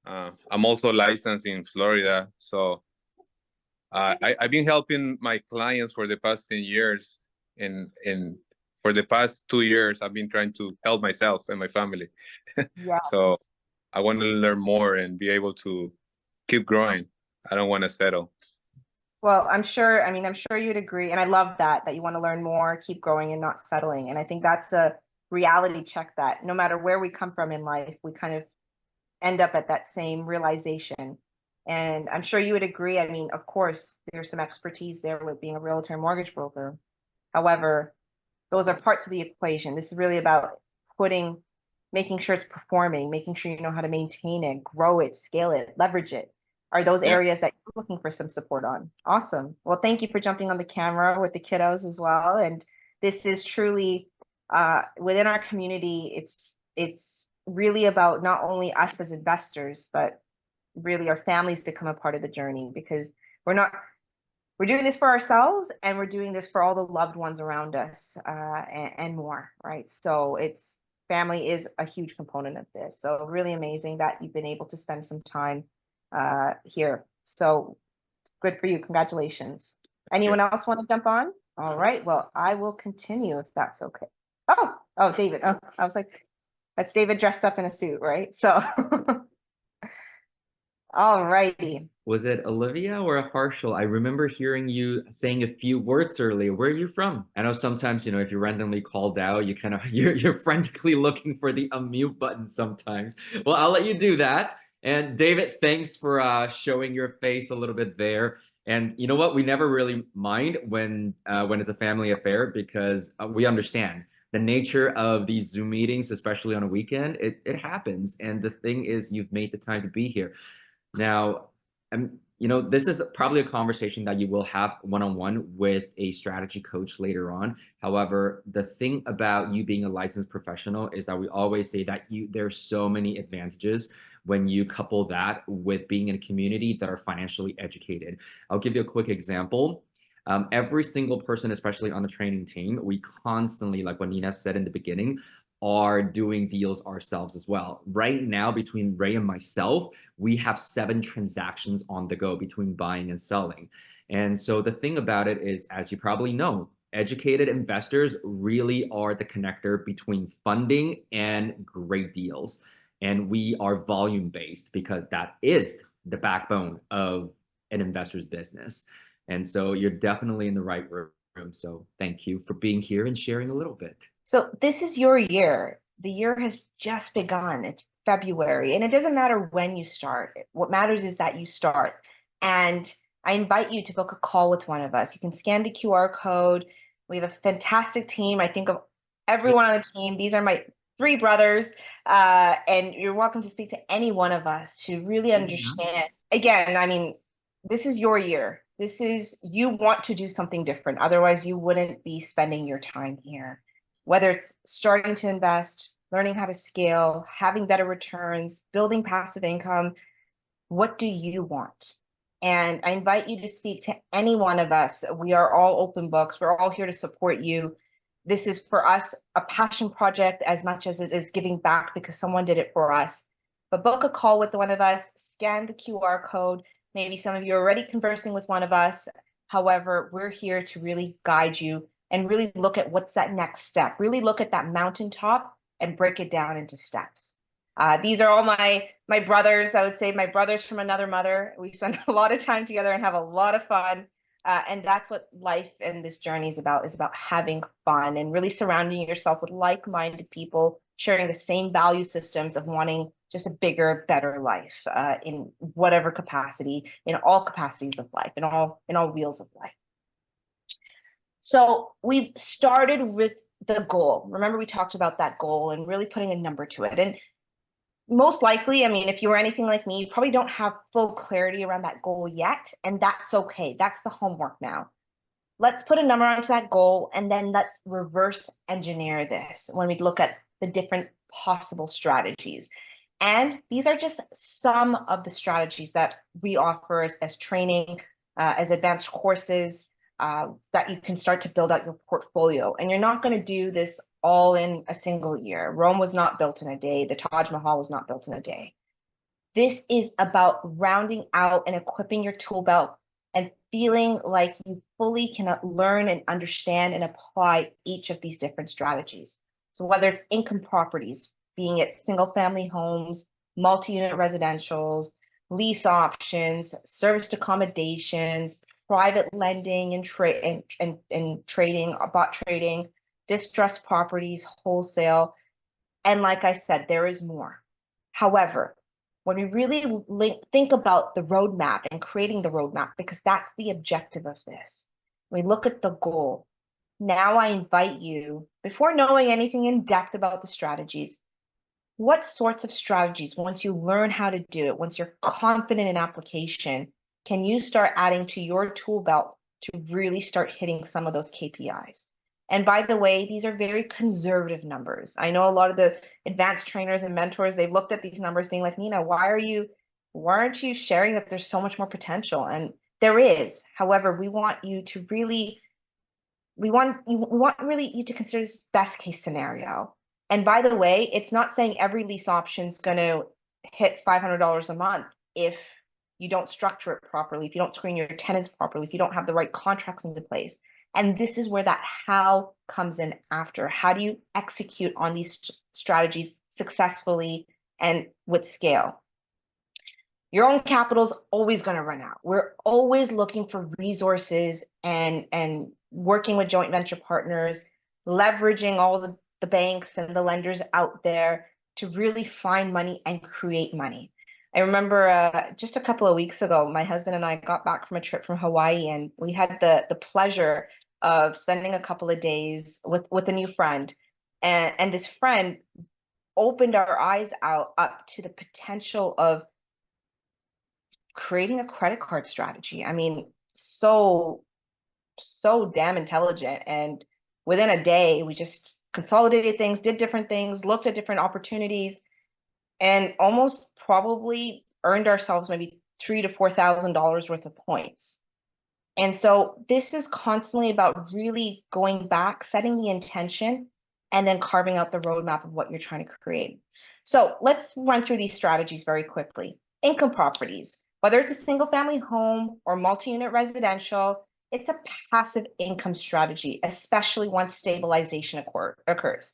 I'm also licensed in Florida, so I've been helping my clients for the past 10 years, and for the past 2 years, I've been trying to help myself and my family. Yeah. So I want to learn more and be able to keep growing. I don't want to settle. Well, I'm sure you'd agree. And I love that you want to learn more, keep growing and not settling. And I think that's a reality check that no matter where we come from in life, we kind of end up at that same realization. And I'm sure you would agree. I mean, of course, there's some expertise there with being a realtor and mortgage broker. However, those are parts of the equation. This is really about making sure it's performing, making sure you know how to maintain it, grow it, scale it, leverage it. Are those areas that you're looking for some support on? Awesome. Well, thank you for jumping on the camera with the kiddos as well. And this is truly within our community, it's really about not only us as investors, but really our families become a part of the journey, because we're doing this for ourselves, and we're doing this for all the loved ones around us, and more, right? So family is a huge component of this. So really amazing that you've been able to spend some time here. So good for you. Congratulations. Anyone else want to jump on? All right. Well, I will continue if that's okay. Oh, David. Oh, I was like, that's David dressed up in a suit, right? So, all righty. Was it Olivia or Harshal? I remember hearing you saying a few words earlier. Where are you from? I know sometimes, if you're randomly called out, you're frantically looking for the unmute button sometimes. Well, I'll let you do that. And David, thanks for showing your face a little bit there. And you know what? We never really mind when it's a family affair, because we understand the nature of these Zoom meetings, especially on a weekend. It happens. And the thing is, you've made the time to be here. Now, this is probably a conversation that you will have one-on-one with a strategy coach later on. However, the thing about you being a licensed professional is that we always say that there's so many advantages when you couple that with being in a community that are financially educated. I'll give you a quick example. Every single person, especially on the training team, we constantly, like what Neena said in the beginning, are doing deals ourselves as well. Right now, between Ray and myself, we have 7 transactions on the go between buying and selling. And so the thing about it is, as you probably know, educated investors really are the connector between funding and great deals. And we are volume-based, because that is the backbone of an investor's business. And so you're definitely in the right room. So thank you for being here and sharing a little bit. So this is your year. The year has just begun. It's February, and it doesn't matter when you start. What matters is that you start. And I invite you to book a call with one of us. You can scan the QR code. We have a fantastic team. I think of everyone on the team. These are my 3 brothers, and you're welcome to speak to any one of us to really understand. Again, I mean, this is your year. You want to do something different. Otherwise, you wouldn't be spending your time here. Whether it's starting to invest, learning how to scale, having better returns, building passive income, what do you want? And I invite you to speak to any one of us. We are all open books. We're all here to support you. This is for us a passion project as much as it is giving back because someone did it for us. But book a call with one of us, scan the QR code. Maybe some of you are already conversing with one of us. However, we're here to really guide you and really look at what's that next step. Really look at that mountaintop and break it down into steps. These are all my brothers. I would say my brothers from another mother. We spend a lot of time together and have a lot of fun. And that's what life and this journey is about having fun and really surrounding yourself with like-minded people, sharing the same value systems of wanting just a bigger, better life in whatever capacity, in all capacities of life, in all wheels of life. So we've started with the goal. Remember, we talked about that goal and really putting a number to it. And most likely, I mean, if you were anything like me, you probably don't have full clarity around that goal yet, and that's okay. That's the homework now. Let's put a number onto that goal, and then let's reverse engineer this when we look at the different possible strategies. And these are just some of the strategies that we offer as training, as advanced courses, that you can start to build out your portfolio. And you're not going to do this all in a single year. Rome was not built in a day. The Taj Mahal was not built in a day. This is about rounding out and equipping your tool belt and feeling like you fully can learn and understand and apply each of these different strategies. So whether it's income properties, being it single family homes, multi-unit residentials, lease options, serviced accommodations, private lending and trading, bot trading, distressed properties, wholesale. And like I said, there is more. However, when we really think about the roadmap and creating the roadmap, because that's the objective of this, we look at the goal. Now I invite you, before knowing anything in depth about the strategies, what sorts of strategies, once you learn how to do it, once you're confident in application, can you start adding to your tool belt to really start hitting some of those KPIs? And by the way, these are very conservative numbers. I know a lot of the advanced trainers and mentors, they've looked at these numbers being like, Neena, why aren't you sharing that there's so much more potential? And there is. However, we want you to really, we want really you to consider this best case scenario. And by the way, it's not saying every lease option is going to hit $500 a month if you don't structure it properly, if you don't screen your tenants properly, if you don't have the right contracts into place. And this is where that how comes in after. How do you execute on these strategies successfully and with scale? Your own capital is always going to run out. We're always looking for resources and working with joint venture partners, leveraging all the banks and the lenders out there to really find money and create money. I remember just a couple of weeks ago, my husband and I got back from a trip from Hawaii, and we had the pleasure of spending a couple of days with a new friend. And this friend opened our eyes up to the potential of creating a credit card strategy. I mean, so damn intelligent. And within a day, we just consolidated things, did different things, looked at different opportunities, and almost probably earned ourselves maybe $3,000 to $4,000 worth of points. And so this is constantly about really going back, setting the intention, and then carving out the roadmap of what you're trying to create. So let's run through these strategies very quickly. Income properties, whether it's a single family home or multi-unit residential, it's a passive income strategy, especially once stabilization occurs.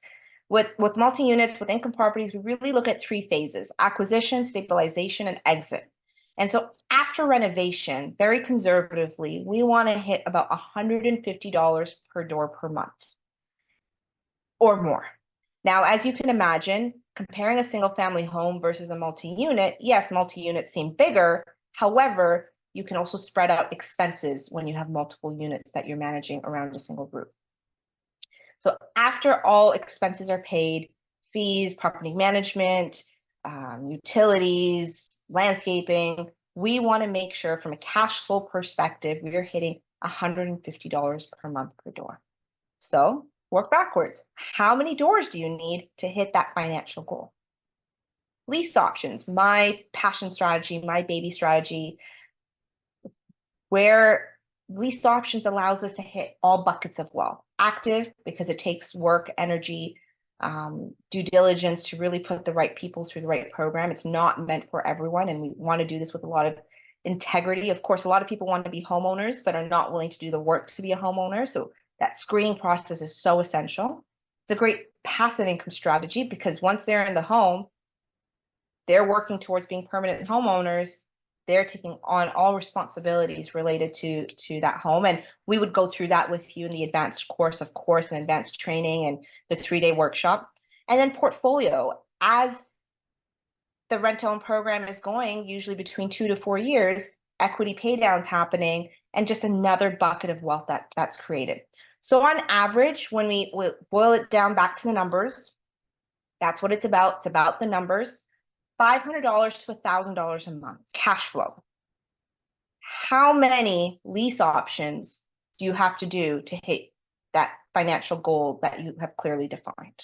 With multi-units, with income properties, we really look at three phases: acquisition, stabilization, and exit. And so after renovation, very conservatively, we want to hit about $150 per door per month or more. Now, as you can imagine, comparing a single family home versus a multi-unit, yes, multi-units seem bigger. However, you can also spread out expenses when you have multiple units that you're managing around a single roof. So after all expenses are paid, fees, property management, utilities, landscaping, we want to make sure from a cash flow perspective, we are hitting $150 per month per door. So work backwards. How many doors do you need to hit that financial goal? Lease options, my passion strategy, my baby strategy, where lease options allows us to hit all buckets of wealth. Active, because it takes work, energy, due diligence to really put the right people through the right program. It's not meant for everyone, and we want to do this with a lot of integrity. Of course, a lot of people want to be homeowners, but are not willing to do the work to be a homeowner. So that screening process is so essential. It's a great passive income strategy because once they're in the home, they're working towards being permanent homeowners. they're taking on all responsibilities related to that home. And we would go through that with you in the advanced course, of course, and advanced training and the 3-day workshop. And then portfolio, as the rent-to-own program is going, usually between 2 to 4 years, equity pay downs happening, and just another bucket of wealth that's created. So on average, when we boil it down back to the numbers, that's what it's about. It's about the numbers. $500 to $1,000 a month cash flow. How many lease options do you have to do to hit that financial goal that you have clearly defined?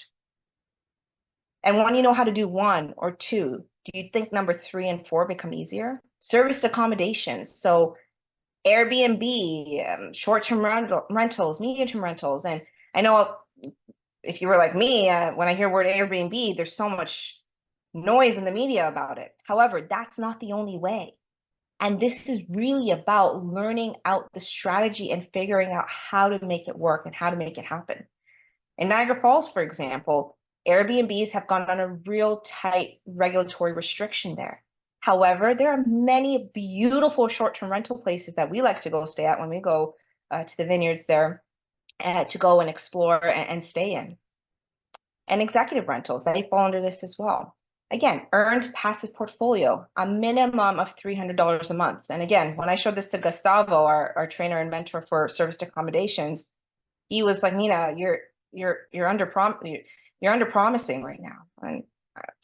And when you know how to do 1 or 2, do you think number 3 and 4 become easier? Serviced accommodations. So Airbnb, short-term rentals, medium-term rentals. And I know if you were like me, when I hear word Airbnb, there's so much noise in the media about it. However, that's not the only way. And this is really about learning out the strategy and figuring out how to make it work and how to make it happen. In Niagara Falls, for example, Airbnbs have gone on a real tight regulatory restriction there. However, there are many beautiful short-term rental places that we like to go stay at when we go to the vineyards there to go and explore and stay in. And executive rentals, they fall under this as well. Again, earned passive portfolio, a minimum of $300 a month. And again, when I showed this to Gustavo, our trainer and mentor for serviced accommodations, he was like, Neena, you're under promising right now. And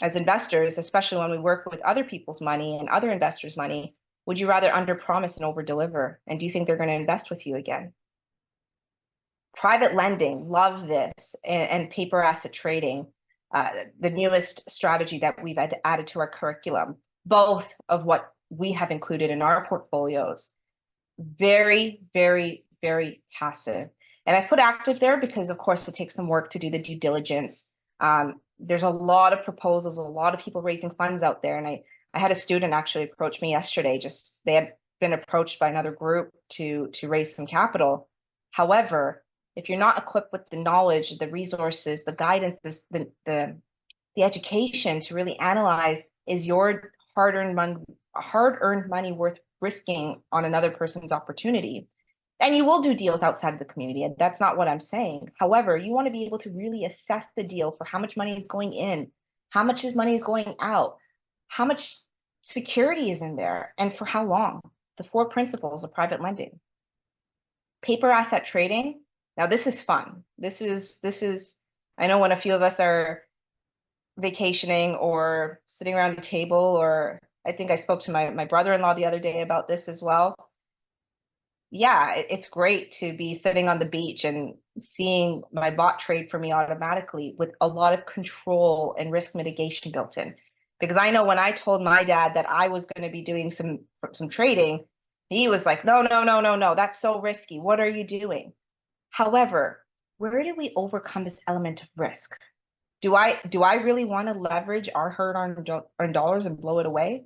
as investors, especially when we work with other people's money and other investors' money, would you rather under promise and over deliver? And do you think they're going to invest with you again? Private lending, love this, and paper asset trading, the newest strategy that we've added to our curriculum, both of what we have included in our portfolios. Very, very, very passive. And I put active there because, of course, it takes some work to do the due diligence. There's a lot of proposals, a lot of people raising funds out there. And I had a student actually approach me yesterday. They had been approached by another group to raise some capital. However, if you're not equipped with the knowledge, the resources, the guidance, the education to really analyze, is your hard-earned money worth risking on another person's opportunity? And you will do deals outside of the community, and that's not what I'm saying. However, you want to be able to really assess the deal for how much money is going in, how much money is going out, how much security is in there, and for how long. The 4 principles of private lending. Paper asset trading. Now this is fun. This is, I know when a few of us are vacationing or sitting around the table, or I think I spoke to my brother-in-law the other day about this as well. Yeah, it's great to be sitting on the beach and seeing my bot trade for me automatically with a lot of control and risk mitigation built in. Because I know when I told my dad that I was going to be doing some trading, he was like, no, that's so risky. What are you doing? However, where do we overcome this element of risk? Do I really want to leverage our hard-earned dollars and blow it away?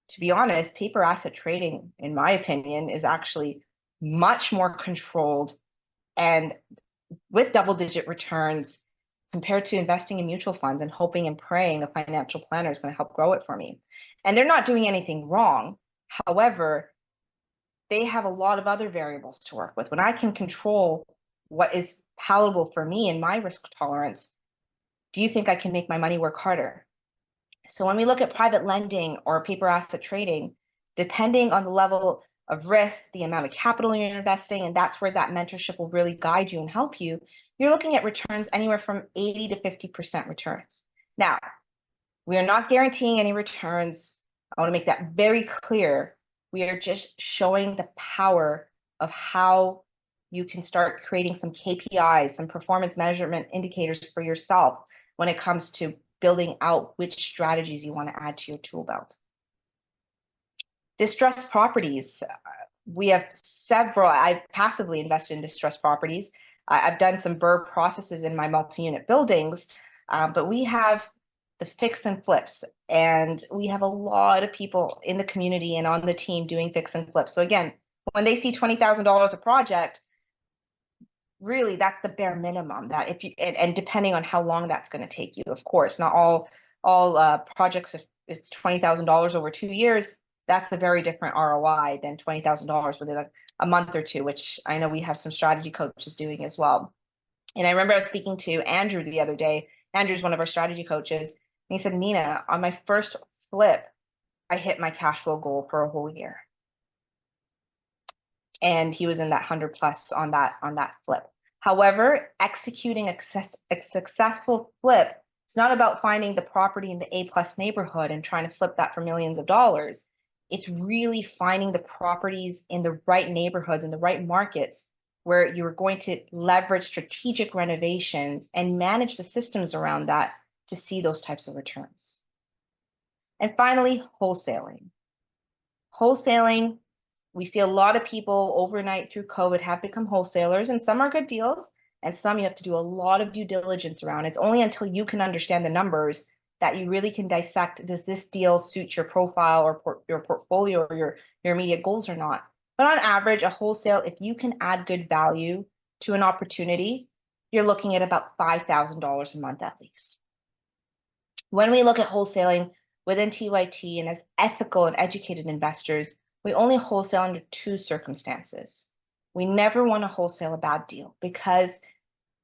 To be honest, paper asset trading, in my opinion, is actually much more controlled and with double-digit returns compared to investing in mutual funds and hoping and praying a financial planner is going to help grow it for me. And they're not doing anything wrong. However, they have a lot of other variables to work with. When I can control what is palatable for me and my risk tolerance, do you think I can make my money work harder? So when we look at private lending or paper asset trading, depending on the level of risk, the amount of capital you're investing, and that's where that mentorship will really guide you and help you, you're looking at returns anywhere from 80 to 50% returns. Now, we are not guaranteeing any returns. I want to make that very clear. We are just showing the power of how you can start creating some KPIs, some performance measurement indicators for yourself when it comes to building out which strategies you want to add to your tool belt. Distressed properties. We have several. I've passively invested in distressed properties. I've done some BRRRR processes in my multi-unit buildings, but we have the fix and flips, and we have a lot of people in the community and on the team doing fix and flips. So again, when they see $20,000 a project, really that's the bare minimum. That if you and depending on how long that's going to take you, of course, not all projects. If it's $20,000 over 2 years, that's a very different ROI than $20,000 within a month or two, which I know we have some strategy coaches doing as well. And I remember I was speaking to Andrew the other day. Andrew's one of our strategy coaches. And he said, Neena, on my first flip, I hit my cash flow goal for a whole year. And he was in that 100 plus on that flip. However, executing a successful flip, it's not about finding the property in the A+ neighborhood and trying to flip that for millions of dollars. It's really finding the properties in the right neighborhoods, in the right markets, where you're going to leverage strategic renovations and manage the systems around that to see those types of returns. And finally, wholesaling. Wholesaling, we see a lot of people overnight through COVID have become wholesalers, and some are good deals, and some you have to do a lot of due diligence around. It's only until you can understand the numbers that you really can dissect, does this deal suit your profile or your portfolio or your immediate goals or not? But on average, a wholesale, if you can add good value to an opportunity, you're looking at about $5,000 a month at least. When we look at wholesaling within TYT and as ethical and educated investors, we only wholesale under two circumstances. We never want to wholesale a bad deal because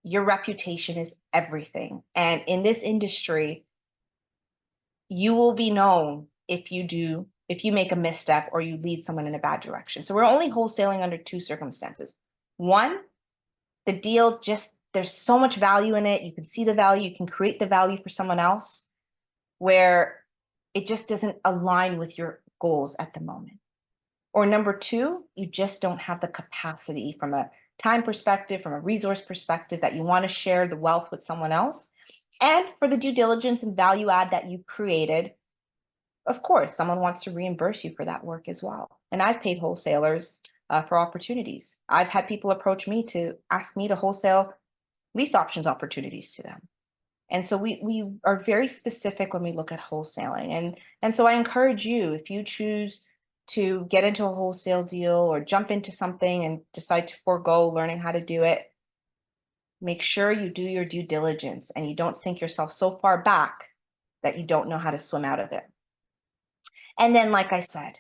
your reputation is everything. And in this industry, you will be known if you make a misstep or you lead someone in a bad direction. So we're only wholesaling under two circumstances. One, the deal just, there's so much value in it. You can see the value, you can create the value for someone else where it just doesn't align with your goals at the moment. Or number two, you just don't have the capacity from a time perspective, from a resource perspective, that you want to share the wealth with someone else. And for the due diligence and value add that you've created, of course, someone wants to reimburse you for that work as well. And I've paid wholesalers for opportunities. I've had people approach me to ask me to wholesale lease options opportunities to them. And so we are very specific when we look at wholesaling. And so I encourage you, if you choose to get into a wholesale deal or jump into something and decide to forego learning how to do it, make sure you do your due diligence and you don't sink yourself so far back that you don't know how to swim out of it. And then, like I said,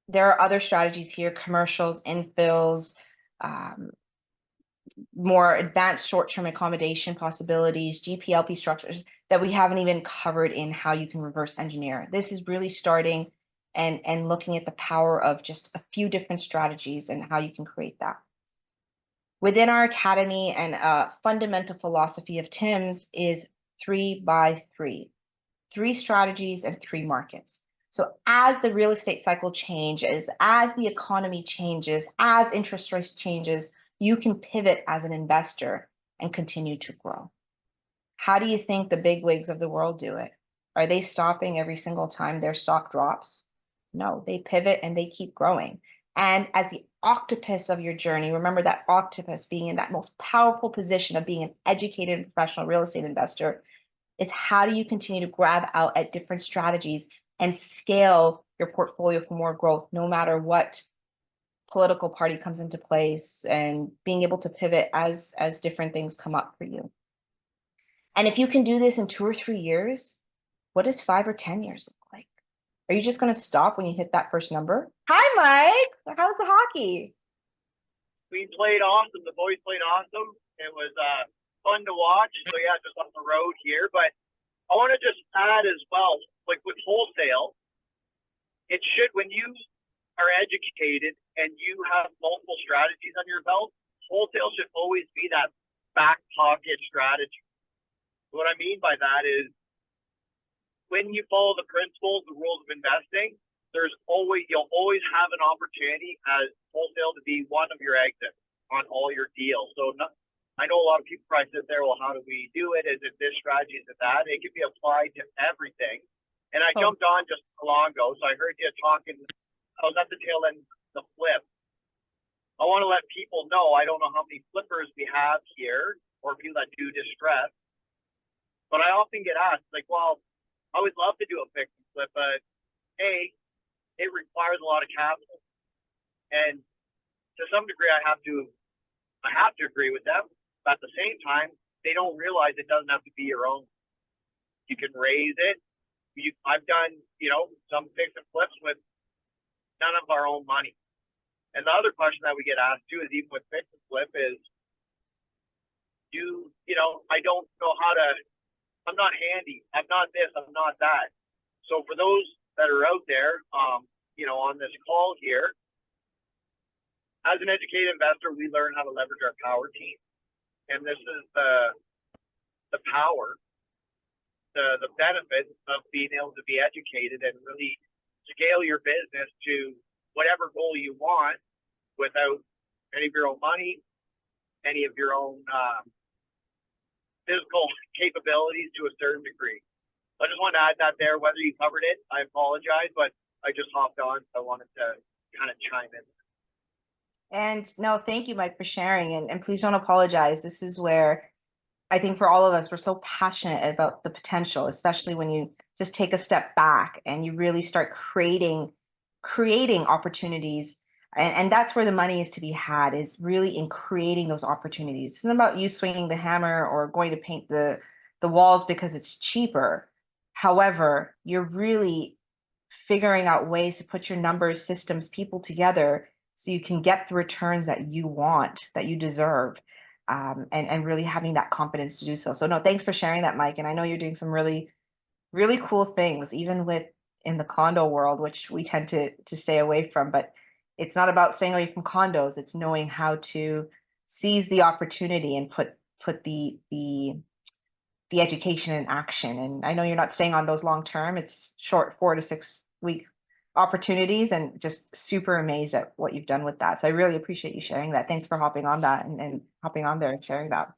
there are other strategies here, commercials, infills, more advanced short-term accommodation possibilities, GPLP structures that we haven't even covered in how you can reverse engineer. This is really starting and looking at the power of just a few different strategies and how you can create that. Within our academy, and a fundamental philosophy of Tim's is 3x3, 3 strategies and 3 markets. So as the real estate cycle changes, as the economy changes, as interest rates changes, you can pivot as an investor and continue to grow. How do you think the bigwigs of the world do it? Are they stopping every single time their stock drops? No, they pivot and they keep growing. And as the octopus of your journey, remember that octopus being in that most powerful position of being an educated and professional real estate investor, is how do you continue to grab out at different strategies and scale your portfolio for more growth, no matter what political party comes into place, and being able to pivot as different things come up for you. And if you can do this in 2 or 3 years, what does 5 or 10 years look like? Are you just going to stop when you hit that first number? Hi, Mike. How's the hockey? We played awesome. The boys played awesome. It was fun to watch. So yeah, just on the road here. But I want to just add as well, like with wholesale, it should, when you are educated and you have multiple strategies on your belt, wholesale should always be that back pocket strategy. What I mean by that is, when you follow the principles, the rules of investing, you'll always have an opportunity as wholesale to be one of your exits on all your deals. So I know a lot of people probably sit there, well, how do we do it? Is it this strategy? Is it that? It can be applied to everything. And I jumped on just long ago, so I heard you talking. I was at the tail end of the flip. I want to let people know, I don't know how many flippers we have here or people that do distress, but I often get asked, like, well, I would love to do a fix and flip, but A, it requires a lot of capital. And to some degree, I have to agree with them. But at the same time, they don't realize it doesn't have to be your own. You can raise it. I've done, some fix and flips with none of our own money. And the other question that we get asked too is, even with fix and flip, is I don't know how to, I'm not handy, I'm not this, I'm not that. So for those that are out there, on this call here, as an educated investor, we learn how to leverage our power team. And this is the power, the benefit of being able to be educated and really scale your business to whatever goal you want without any of your own money, any of your own physical capabilities to a certain degree. I just wanted to add that there. Whether you covered it, I apologize, but I just hopped on, so I wanted to kind of chime in. And no, thank you, Mike, for sharing. And please don't apologize. This is where I think for all of us, we're so passionate about the potential, especially when you just take a step back and you really start creating opportunities. And that's where the money is to be had, is really in creating those opportunities. It's not about you swinging the hammer or going to paint the walls because it's cheaper. However, you're really figuring out ways to put your numbers, systems, people together so you can get the returns that you want, that you deserve, and really having that confidence to do so. So no, thanks for sharing that, Mike. And I know you're doing some really, really cool things, even in the condo world, which we tend to stay away from. But it's not about staying away from condos. It's knowing how to seize the opportunity and put the education in action. And I know you're not staying on those long term. It's short 4 to 6 week opportunities, and just super amazed at what you've done with that. So I really appreciate you sharing that. Thanks for hopping on that and hopping on there and sharing that.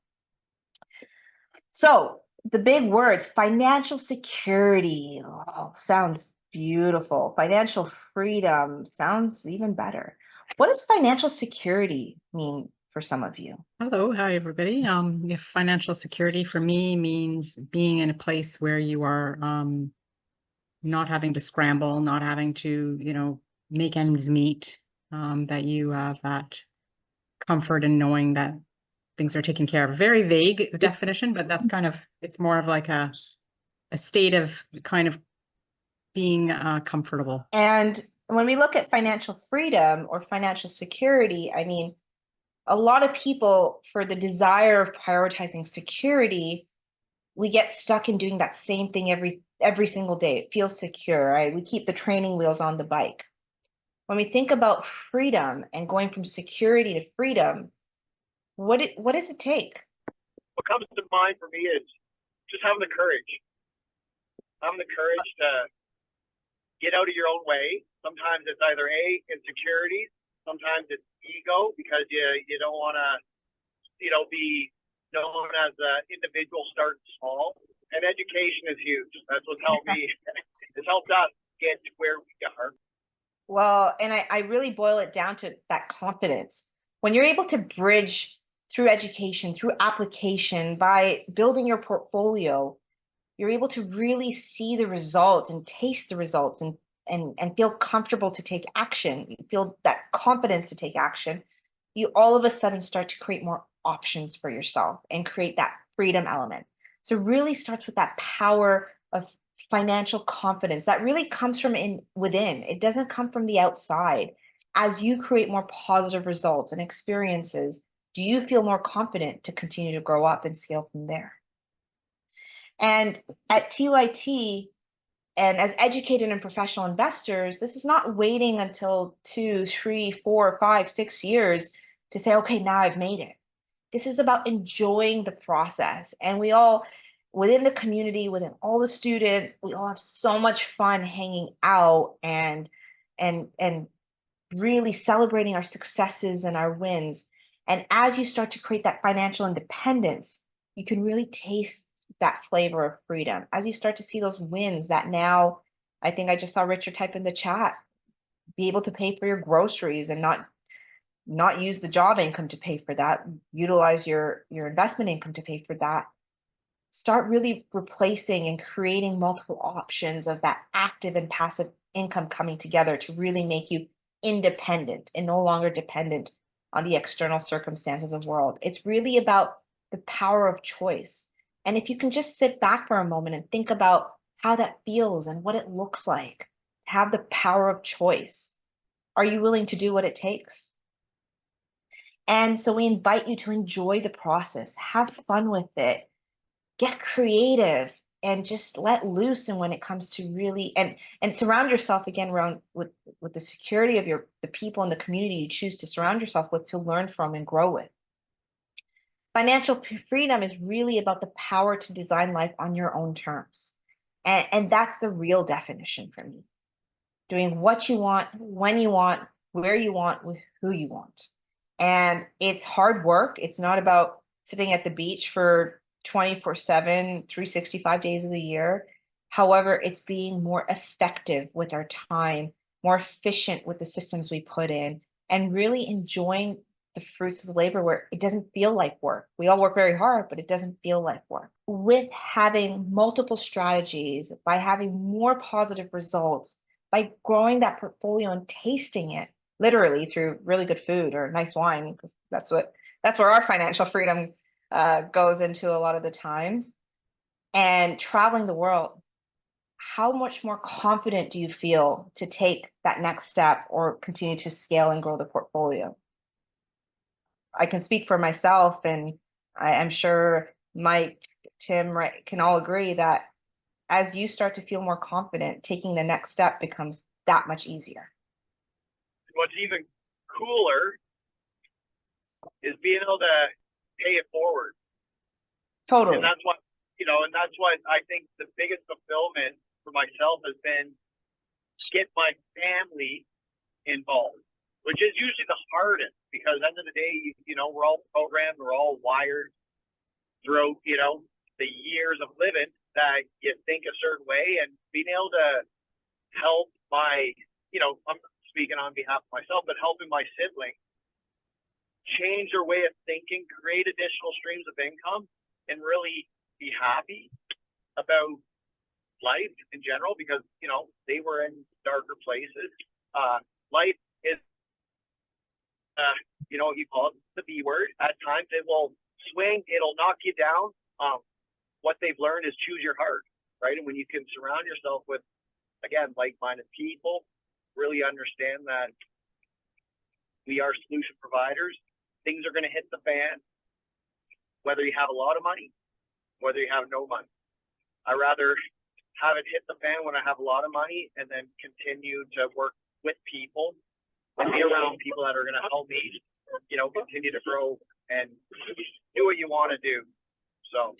So the big words, financial security, sounds beautiful. Financial freedom sounds even better. What does financial security mean for some of you? Hello, hi everybody. If financial security for me means being in a place where you are not having to scramble, not having to, make ends meet, that you have that comfort in knowing that things are taken care of. Very vague definition, but that's it's more of like a state of kind of being comfortable. And when we look at financial freedom or financial security, I mean, a lot of people, for the desire of prioritizing security, we get stuck in doing that same thing every single day. It feels secure, right? We keep the training wheels on the bike. When we think about freedom and going from security to freedom, what does it take? What comes to mind for me is just having the courage to get out of your own way. Sometimes it's either insecurities, sometimes it's ego, because you don't want to, be known as an individual starting small. And education is huge. That's what's helped me. It's helped us get to where we are. Well, and I really boil it down to that confidence. When you're able to bridge through education, through application, by building your portfolio, you're able to really see the results and taste the results and feel comfortable to take action. You feel that confidence to take action. You all of a sudden start to create more options for yourself and create that freedom element. So it really starts with that power of financial confidence that really comes from within. It doesn't come from the outside. As you create more positive results and experiences, do you feel more confident to continue to grow up and scale from there? And at TYT, and as educated and professional investors, this is not waiting until 2, 3, 4, 5, 6 years to say, okay, now I've made it. This is about enjoying the process. And we all, within the community, within all the students, we all have so much fun hanging out and really celebrating our successes and our wins. And as you start to create that financial independence, you can really taste that flavor of freedom. As you start to see those wins that now, I think I just saw Richard type in the chat, be able to pay for your groceries and not use the job income to pay for that, utilize your investment income to pay for that. Start really replacing and creating multiple options of that active and passive income coming together to really make you independent and no longer dependent on the external circumstances of the world. It's really about the power of choice. And if you can just sit back for a moment and think about how that feels and what it looks like, have the power of choice, Are you willing to do what it takes? And so we invite you to enjoy the process, have fun with it, get creative, and just let loose. And when it comes to really and surround yourself again around with the security of the people in the community you choose to surround yourself with to learn from and grow with. Financial freedom is really about the power to design life on your own terms. And that's the real definition for me. Doing what you want, when you want, where you want, with who you want. And it's hard work. It's not about sitting at the beach for 24/7, 365 days of the year. However, it's being more effective with our time, more efficient with the systems we put in, and really enjoying the fruits of the labor where it doesn't feel like work. We all work very hard, but it doesn't feel like work. With having multiple strategies, by having more positive results, by growing that portfolio and tasting it literally through really good food or nice wine, because that's where our financial freedom goes into a lot of the times, and traveling the world, how much more confident do you feel to take that next step or continue to scale and grow the portfolio? I can speak for myself, and I'm sure Mike, Tim, can all agree that as you start to feel more confident, taking the next step becomes that much easier. What's even cooler is being able to pay it forward. Totally. And that's what, and that's what I think the biggest fulfillment for myself has been, get my family involved, which is usually the hardest, because at the end of the day, we're all programmed, we're all wired throughout, the years of living that you think a certain way, and being able to help my, I'm speaking on behalf of myself, but helping my sibling change their way of thinking, create additional streams of income, and really be happy about life in general, because, they were in darker places. Life is, you call it the B word. At times it will swing, it'll knock you down. What they've learned is choose your heart, right? And when you can surround yourself with, again, like-minded people, really understand that we are solution providers, things are going to hit the fan, whether you have a lot of money, whether you have no money. I'd rather have it hit the fan when I have a lot of money, and then continue to work with people and be around people that are going to help me, continue to grow and do what you want to do. So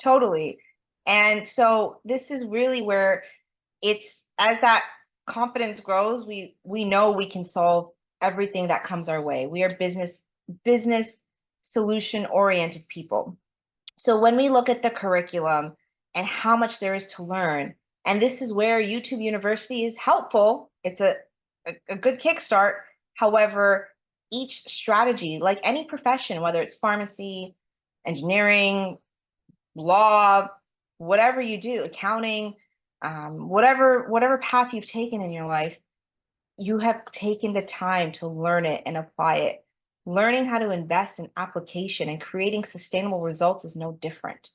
totally. And so this is really where it's, as that confidence grows, we know we can solve everything that comes our way. We are business solution oriented people. So when we look at the curriculum and how much there is to learn, and this is where YouTube University is helpful, it's a good kickstart. However, each strategy, like any profession, whether it's pharmacy, engineering, law, whatever you do, accounting, whatever path you've taken in your life, you have taken the time to learn it and apply it. Learning how to invest in application and creating sustainable results is no different.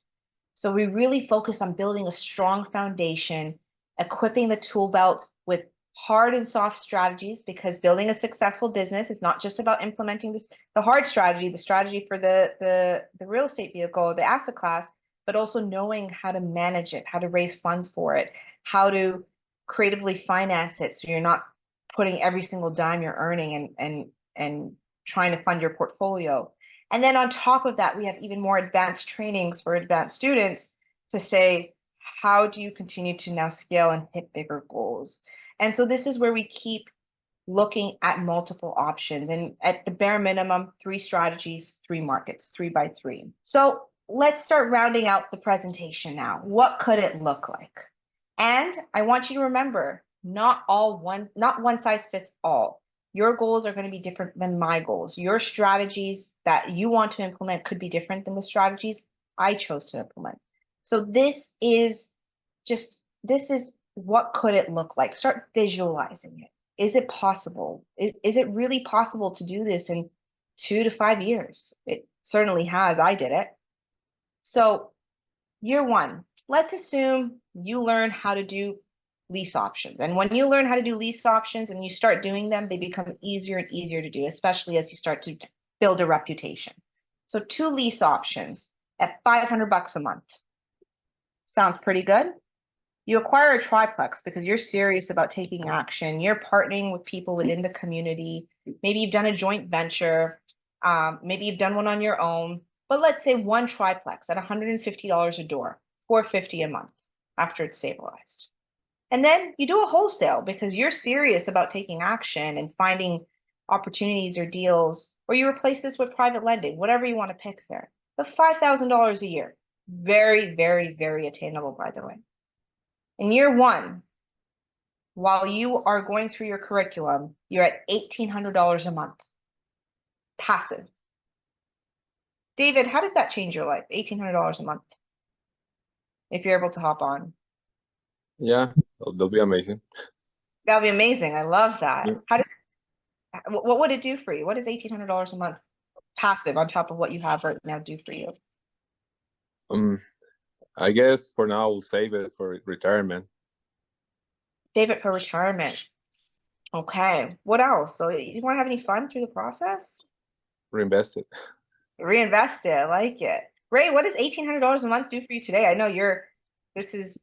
So we really focus on building a strong foundation, equipping the tool belt with hard and soft strategies, because building a successful business is not just about implementing the hard strategy, the strategy for the real estate vehicle, the asset class, but also knowing how to manage it, how to raise funds for it, how to creatively finance it, so you're not putting every single dime you're earning and trying to fund your portfolio. And then on top of that, we have even more advanced trainings for advanced students to say, how do you continue to now scale and hit bigger goals? And so this is where we keep looking at multiple options, and at the bare minimum, 3 strategies, 3 markets, 3 by 3. So let's start rounding out the presentation now. What could it look like? And I want you to remember, not one size fits all. Your goals are going to be different than my goals. Your strategies that you want to implement could be different than the strategies I chose to implement. So this is what could it look like? Start visualizing it. Is it possible? Is it really possible to do this in 2 to 5 years? It certainly has. I did it. So year 1, let's assume you learn how to do lease options. And when you learn how to do lease options and you start doing them, they become easier and easier to do, especially as you start to build a reputation. So 2 lease options at $500 a month. Sounds pretty good. You acquire a triplex because you're serious about taking action. You're partnering with people within the community. Maybe you've done a joint venture. Maybe you've done one on your own. But let's say 1 triplex at $150 a door, $450 a month after it's stabilized. And then you do a wholesale because you're serious about taking action and finding opportunities or deals, or you replace this with private lending, whatever you want to pick there. But $5,000 a year, very, very, very attainable, by the way. In year 1, while you are going through your curriculum, you're at $1,800 a month, passive. David, how does that change your life? $1,800 a month, if you're able to hop on. Yeah, that'll be amazing. That'll be amazing. I love that. Yeah. What would it do for you? What does $1,800 a month passive on top of what you have right now do for you? I guess for now we'll save it for retirement. Save it for retirement. Okay. What else? So you want to have any fun through the process? Reinvest it. Reinvest it. I like it. Ray, what does $1,800 a month do for you today? I know this is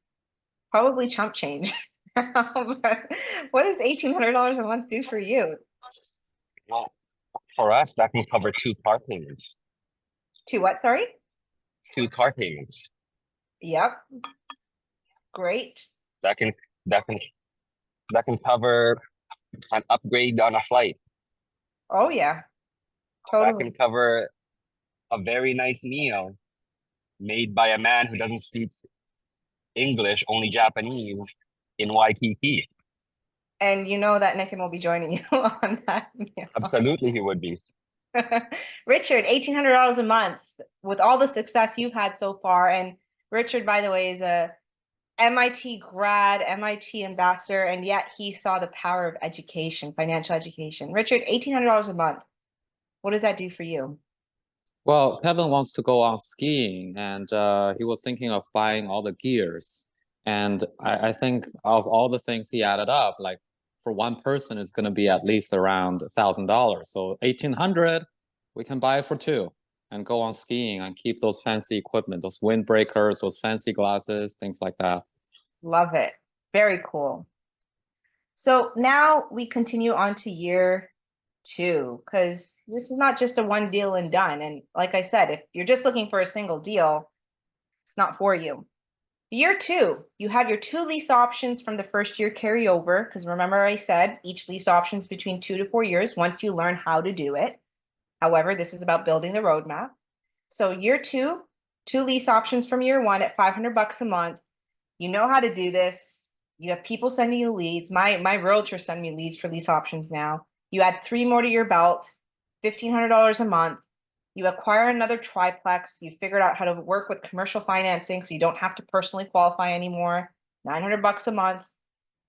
probably chump change. But what does $1,800 a month do for you? Well, for us, that can cover 2 car payments. 2 what, sorry? 2 car payments. Yep. Great. That can cover an upgrade on a flight. Oh yeah. That Totally. can cover a very nice meal made by a man who doesn't speak English, only Japanese, in Waikiki. And you know that Nikin will be joining you on that meal. Absolutely, he would be. Richard, $1,800 a month with all the success you've had so far. And Richard, by the way, is a MIT grad, MIT ambassador, and yet he saw the power of education, financial education. Richard, $1,800 a month. What does that do for you? Well, Kevin wants to go on skiing, and he was thinking of buying all the gears. And I think of all the things he added up, like for one person, it's going to be at least around $1,000. So 1,800, we can buy it for 2 and go on skiing and keep those fancy equipment, those windbreakers, those fancy glasses, things like that. Love it. Very cool. So now we continue on to year 2, because this is not just a 1 deal and done. And like I said, if you're just looking for a single deal, it's not for you. Year 2, you have your 2 lease options from the first year carry over, because remember I said each lease option is between 2 to 4 years once you learn how to do it. However, this is about building the roadmap. So year 2, 2 lease options from year 1 at $500 a month. You know how to do this. You have people sending you leads. My realtor send me leads for lease options now. You add 3 more to your belt, $1,500 a month. You acquire another triplex. You figured out how to work with commercial financing so you don't have to personally qualify anymore, $900 a month.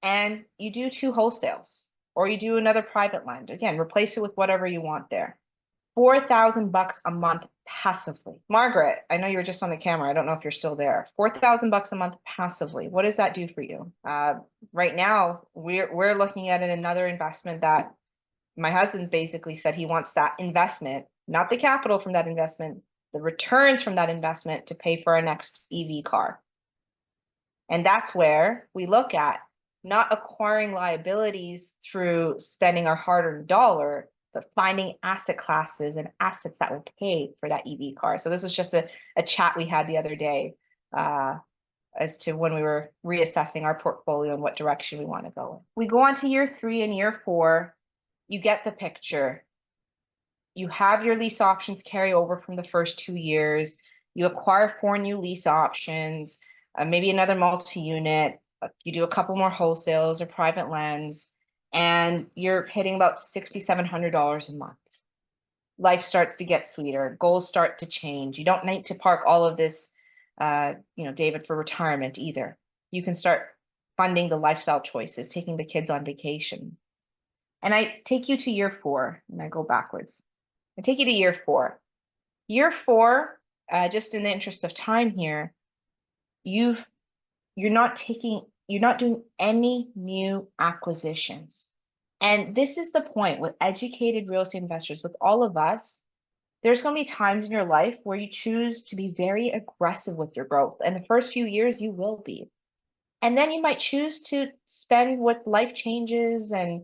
And you do 2 wholesales, or you do another private lend. Again, replace it with whatever you want there. $4,000 a month passively. Margaret, I know you were just on the camera. I don't know if you're still there. $4,000 a month passively. What does that do for you? Right now, we're looking at another investment that my husband's basically said he wants that investment, not the capital from that investment, the returns from that investment to pay for our next EV car. And that's where we look at not acquiring liabilities through spending our hard-earned dollar, but finding asset classes and assets that will pay for that EV car. So this was just a chat we had the other day as to when we were reassessing our portfolio and what direction we want to go in. We go on to year 3 and year 4. You get the picture. You have your lease options carry over from the first 2 years. You acquire 4 new lease options, maybe another multi-unit. You do a couple more wholesales or private lends, and you're hitting about $6,700 a month. Life starts to get sweeter. Goals start to change. You don't need to park all of this, David, for retirement either. You can start funding the lifestyle choices, taking the kids on vacation. And I take you to year 4, and I go backwards. I take you to year 4. Year 4, just in the interest of time here, you're not taking you're not doing any new acquisitions. And this is the point with educated real estate investors, with all of us. There's going to be times in your life where you choose to be very aggressive with your growth. And the first few years, you will be. And then you might choose to spend with life changes and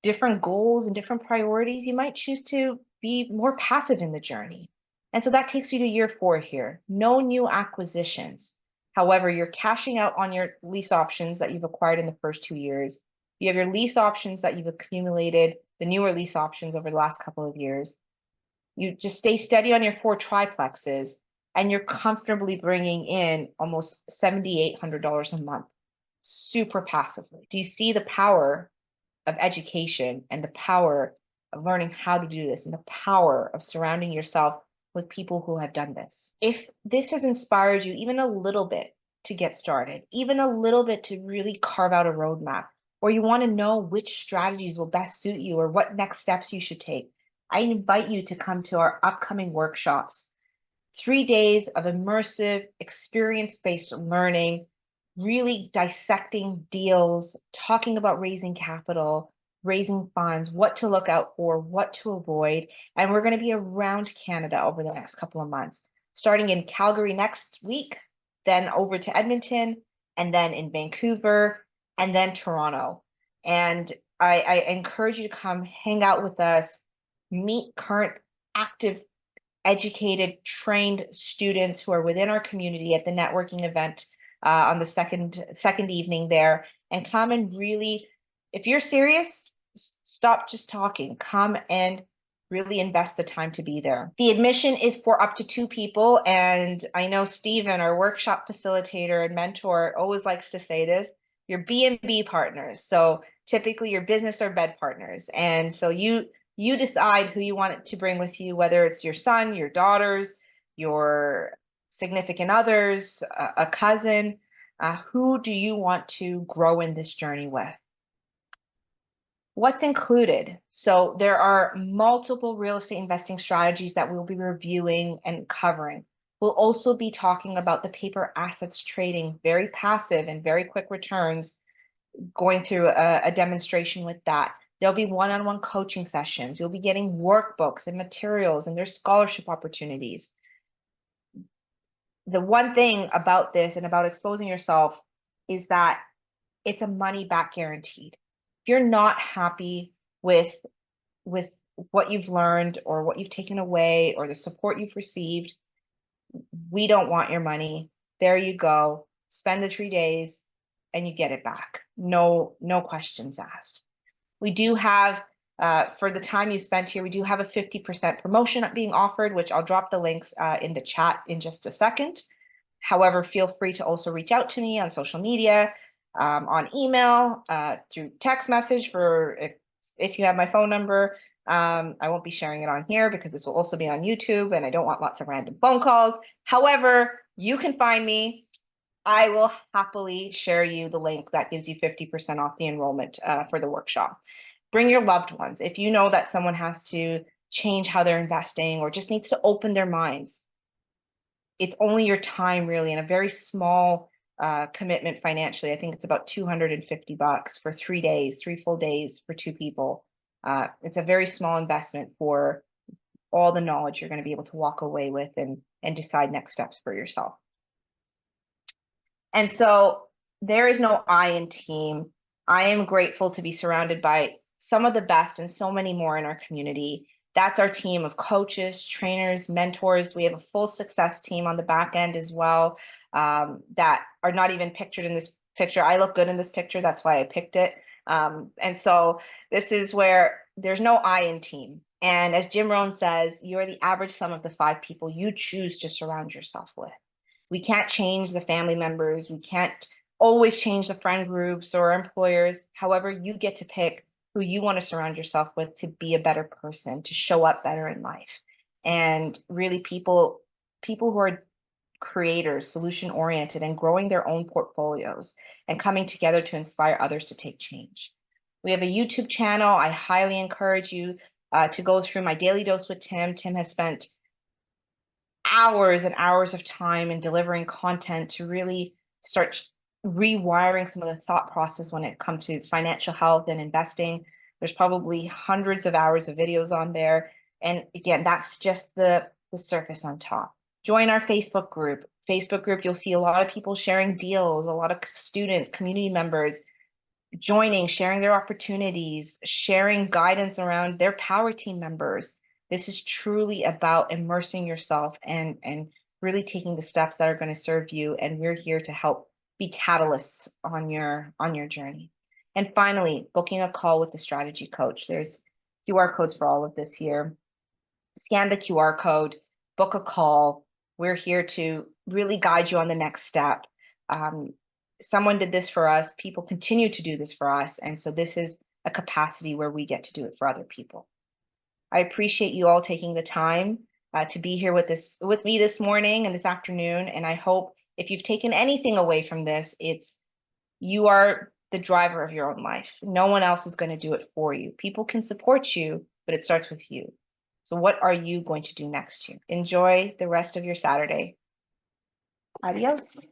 different goals and different priorities. You might choose to be more passive in the journey. And so that takes you to year 4 here. No new acquisitions. However, you're cashing out on your lease options that you've acquired in the first 2 years. You have your lease options that you've accumulated, the newer lease options over the last couple of years. You just stay steady on your 4 triplexes, and you're comfortably bringing in almost $7,800 a month, super passively. Do you see the power of education and the power of learning how to do this and the power of surrounding yourself with people who have done this? If this has inspired you even a little bit to get started, even a little bit to really carve out a roadmap, or you want to know which strategies will best suit you or what next steps you should take, I invite you to come to our upcoming workshops. 3 days of immersive, experience-based learning, really dissecting deals, talking about raising capital, raising funds, what to look out for, what to avoid. And we're going to be around Canada over the next couple of months, starting in Calgary next week, then over to Edmonton, and then in Vancouver, and then Toronto. And I encourage you to come hang out with us, meet current active, educated, trained students who are within our community at the networking event on the second evening there, and come and really, if you're serious, stop just talking. Come and really invest the time to be there. The admission is for up to 2 people, and I know Stephen, our workshop facilitator and mentor, always likes to say this: your B&B partners. So typically your business or bed partners, and so you decide who you want it to bring with you, whether it's your son, your daughters, your significant others, a cousin. Who do you want to grow in this journey with? What's included? So there are multiple real estate investing strategies that we'll be reviewing and covering. We'll also be talking about the paper assets trading, very passive and very quick returns, going through a demonstration with that. There'll be one-on-one coaching sessions. You'll be getting workbooks and materials, and there's scholarship opportunities. The one thing about this and about exposing yourself is that it's a money back guaranteed. If you're not happy with what you've learned or what you've taken away or the support you've received, we don't want your money. There you go. Spend the 3 days and you get it back. No questions asked. We do have, for the time you spent here, we do have a 50% promotion being offered, which I'll drop the links in the chat in just a second. However, feel free to also reach out to me on social media, on email, through text message for if you have my phone number. I won't be sharing it on here because this will also be on YouTube and I don't want lots of random phone calls. However, you can find me. I will happily share you the link that gives you 50% off the enrollment for the workshop. Bring your loved ones. If you know that someone has to change how they're investing or just needs to open their minds, it's only your time really, and a very small commitment financially. I think it's about $250 for 3 days, 3 full days for 2 people. It's a very small investment for all the knowledge you're going to be able to walk away with and decide next steps for yourself. And so there is no I in team. I am grateful to be surrounded by some of the best and so many more in our community. That's our team of coaches, trainers, mentors. We have a full success team on the back end as well, that are not even pictured in this picture. I look good in this picture. That's why I picked it. And so this is where there's no I in team. And as Jim Rohn says, you're the average sum of the 5 people you choose to surround yourself with. We can't change the family members. We can't always change the friend groups or employers. However, you get to pick who you want to surround yourself with to be a better person, to show up better in life. And really people who are creators, solution oriented, and growing their own portfolios and coming together to inspire others to take change. We have a YouTube channel. I highly encourage you to go through my Daily Dose with Tim. Tim has spent hours and hours of time in delivering content to really start rewiring some of the thought process when it comes to financial health and investing. There's probably hundreds of hours of videos on there. And again, that's just the surface on top. Join our Facebook group. You'll see a lot of people sharing deals, a lot of students, community members joining, sharing their opportunities, sharing guidance around their power team members. This is truly about immersing yourself and really taking the steps that are going to serve you. And we're here to help be catalysts on your journey. And finally, booking a call with the strategy coach. There's QR codes for all of this here. Scan the QR code, book a call. We're here to really guide you on the next step. Someone did this for us. People continue to do this for us. And so this is a capacity where we get to do it for other people. I appreciate you all taking the time to be here with me this morning and this afternoon. And I hope if you've taken anything away from this, it's you are the driver of your own life. No one else is going to do it for you. People can support you, but it starts with you. So what are you going to do next year? Enjoy the rest of your Saturday. Adios.